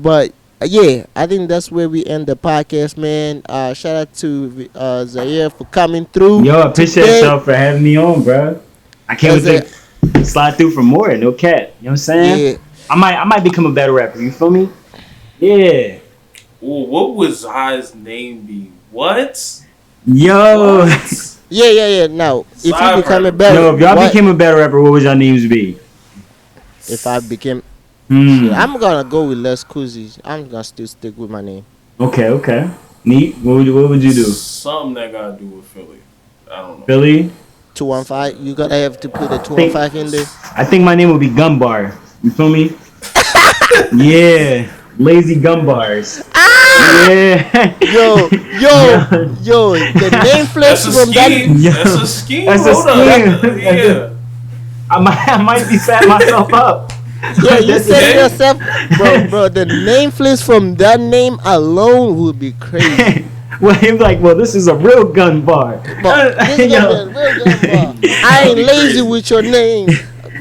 Speaker 2: But yeah, I think that's where we end the podcast, man. Shout out to Zaire for coming through.
Speaker 3: Yo, I appreciate y'all for having me on, bro. I can't wait to slide through for more. No cat. You know what I'm saying?
Speaker 2: Yeah.
Speaker 3: I might become a battle rapper. You feel me? Yeah.
Speaker 1: Ooh, what would Zai's name be? What?
Speaker 3: Yo.
Speaker 1: What?
Speaker 2: Yeah. Now, if you become a battle,
Speaker 3: Yo, if y'all became a battle rapper, what would y'all names be?
Speaker 2: If I became, I'm gonna go with LESKUZZY. I'm gonna still stick with my name.
Speaker 3: Okay. Neat. What would you do?
Speaker 1: Something that gotta do with Philly. I don't know.
Speaker 3: Philly.
Speaker 2: 215. You gotta have to put a 215 in there.
Speaker 3: I think my name would be Gunbar. You feel me? Yeah. Lazy Gun Bars. Yeah.
Speaker 2: Yo. The name flips from that.
Speaker 1: That's a scheme.
Speaker 3: That's a scheme.
Speaker 1: Yeah.
Speaker 3: I might be setting myself up.
Speaker 2: Yeah, you said yourself, bro. The name flips from that name alone would be crazy.
Speaker 3: Well, him like, this is a real gun bar.
Speaker 2: But this is a real gun bar. I ain't lazy with your name,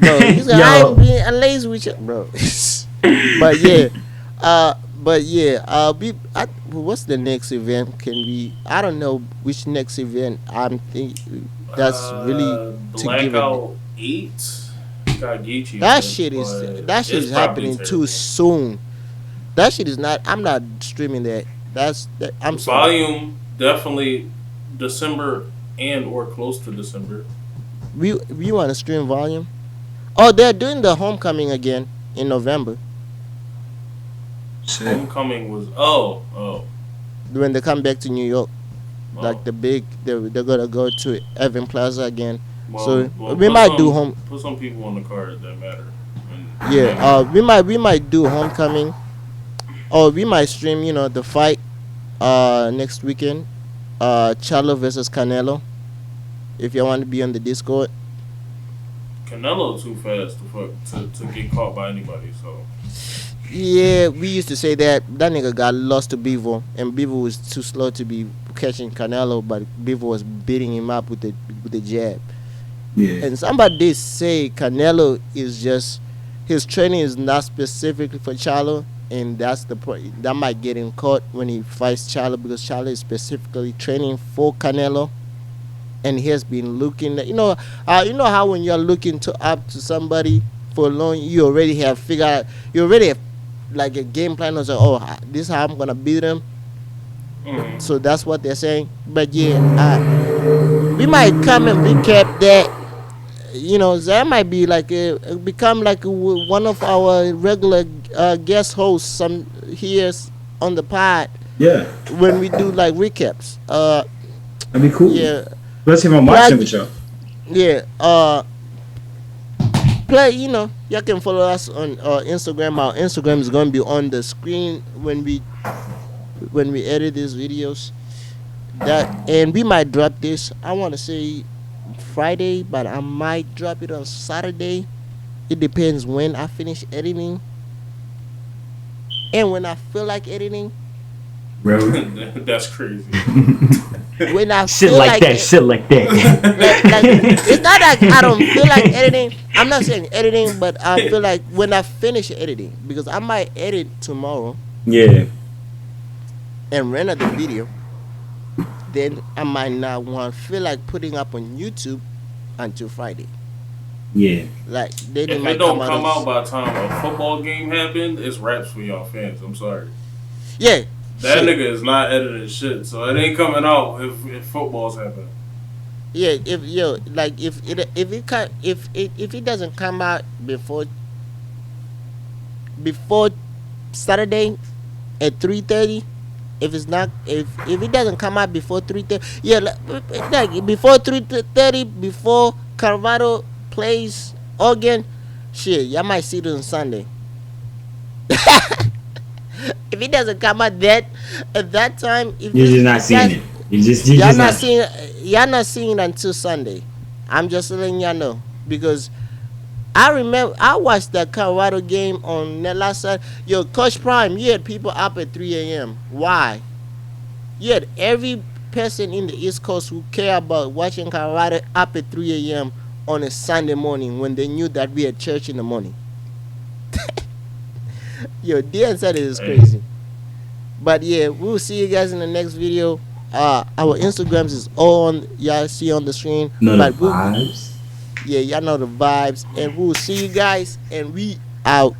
Speaker 2: bro. He said, I ain't being lazy with your bro. But yeah, what's the next event? I don't know which next event I'm thinking. That's really to give it.
Speaker 1: Blackout 8 got Geechee.
Speaker 2: That shit is happening too soon. That shit is not. I'm not streaming that. I'm sorry.
Speaker 1: Volume definitely December and or close to December.
Speaker 2: We want to stream Volume. Oh, they're doing the Homecoming again in November
Speaker 3: Shit.
Speaker 1: Homecoming was
Speaker 2: when they come back to New York.
Speaker 1: oh.
Speaker 2: Like they're gonna go to Evan Plaza again.
Speaker 1: Well,
Speaker 2: So
Speaker 1: well,
Speaker 2: we
Speaker 1: put
Speaker 2: might
Speaker 1: some-
Speaker 2: do home.
Speaker 1: Put some people on the card that matter. And-
Speaker 2: Yeah. We might do Homecoming, or we might stream. The fight. Next weekend. Charlo versus Canelo. If you want to be on the Discord.
Speaker 1: Canelo too fast to get caught by anybody. So
Speaker 2: Yeah, we used to say that nigga got lost to Beaver, and Beaver was too slow to be catching Canelo, but Beaver was beating him up with the jab.
Speaker 3: Yeah.
Speaker 2: And somebody did say Canelo is just his training is not specifically for Charlo, and that's the point that might get him caught when he fights Charlo, because Charlo is specifically training for Canelo, and he has been looking. You know how when you're looking up to somebody for long, you already have figured out. You already have like a game plan. Of this is how I'm gonna beat him. So that's what they're saying. But yeah, we might come and recap that. That might be become like one of our regular guest hosts some here on the pod
Speaker 3: Yeah.
Speaker 2: when we do like recaps.
Speaker 3: That'd be cool.
Speaker 2: Yeah,
Speaker 3: Especially if I'm watching with y'all.
Speaker 2: yeah. Play. You can follow us on Instagram. Our Instagram is gonna be on the screen when we edit these videos. And we might drop this. I want to say Friday, but I might drop it on Saturday. It depends when I finish editing and when I feel like editing.
Speaker 3: Bro.
Speaker 1: that's crazy.
Speaker 2: When I
Speaker 3: Shit
Speaker 2: feel
Speaker 3: like that. Shit like that.
Speaker 2: it's not like I don't feel like editing. I'm not saying editing, but I feel like when I finish editing, because I might edit tomorrow
Speaker 3: Yeah.
Speaker 2: and render the video, then I might not feel like putting up on YouTube until Friday.
Speaker 3: Yeah.
Speaker 2: Like then
Speaker 1: If
Speaker 2: might
Speaker 1: it don't
Speaker 2: come
Speaker 1: come
Speaker 2: out
Speaker 1: out by the time a football game happened, it's raps for y'all fans. I'm sorry.
Speaker 2: yeah.
Speaker 1: That
Speaker 2: shit.
Speaker 1: nigga is not editing shit, so it ain't coming out if football's happening.
Speaker 2: Yeah, if it doesn't come out before Saturday at 3:30, if it doesn't come out before 3:30, like before 3:30, before Carvalho plays again, shit, y'all might see it on Sunday. If it doesn't come out at that time, if
Speaker 3: You're just not seeing it.
Speaker 2: Y'all not seeing it until Sunday. I'm just letting y'all know, because I remember I watched that Colorado game on that last Saturday. Yo, Coach Prime, you had people up at 3 a.m. Why? You had every person in the East Coast who care about watching Colorado up at 3 a.m. on a Sunday morning when they knew that we had church in the morning. Yo, Dan said it is crazy. But yeah, we'll see you guys in the next video. Our Instagrams is all on, y'all see on the screen.
Speaker 3: No,
Speaker 2: But
Speaker 3: the vibes.
Speaker 2: yeah, y'all know the vibes. And we'll see you guys, and we out.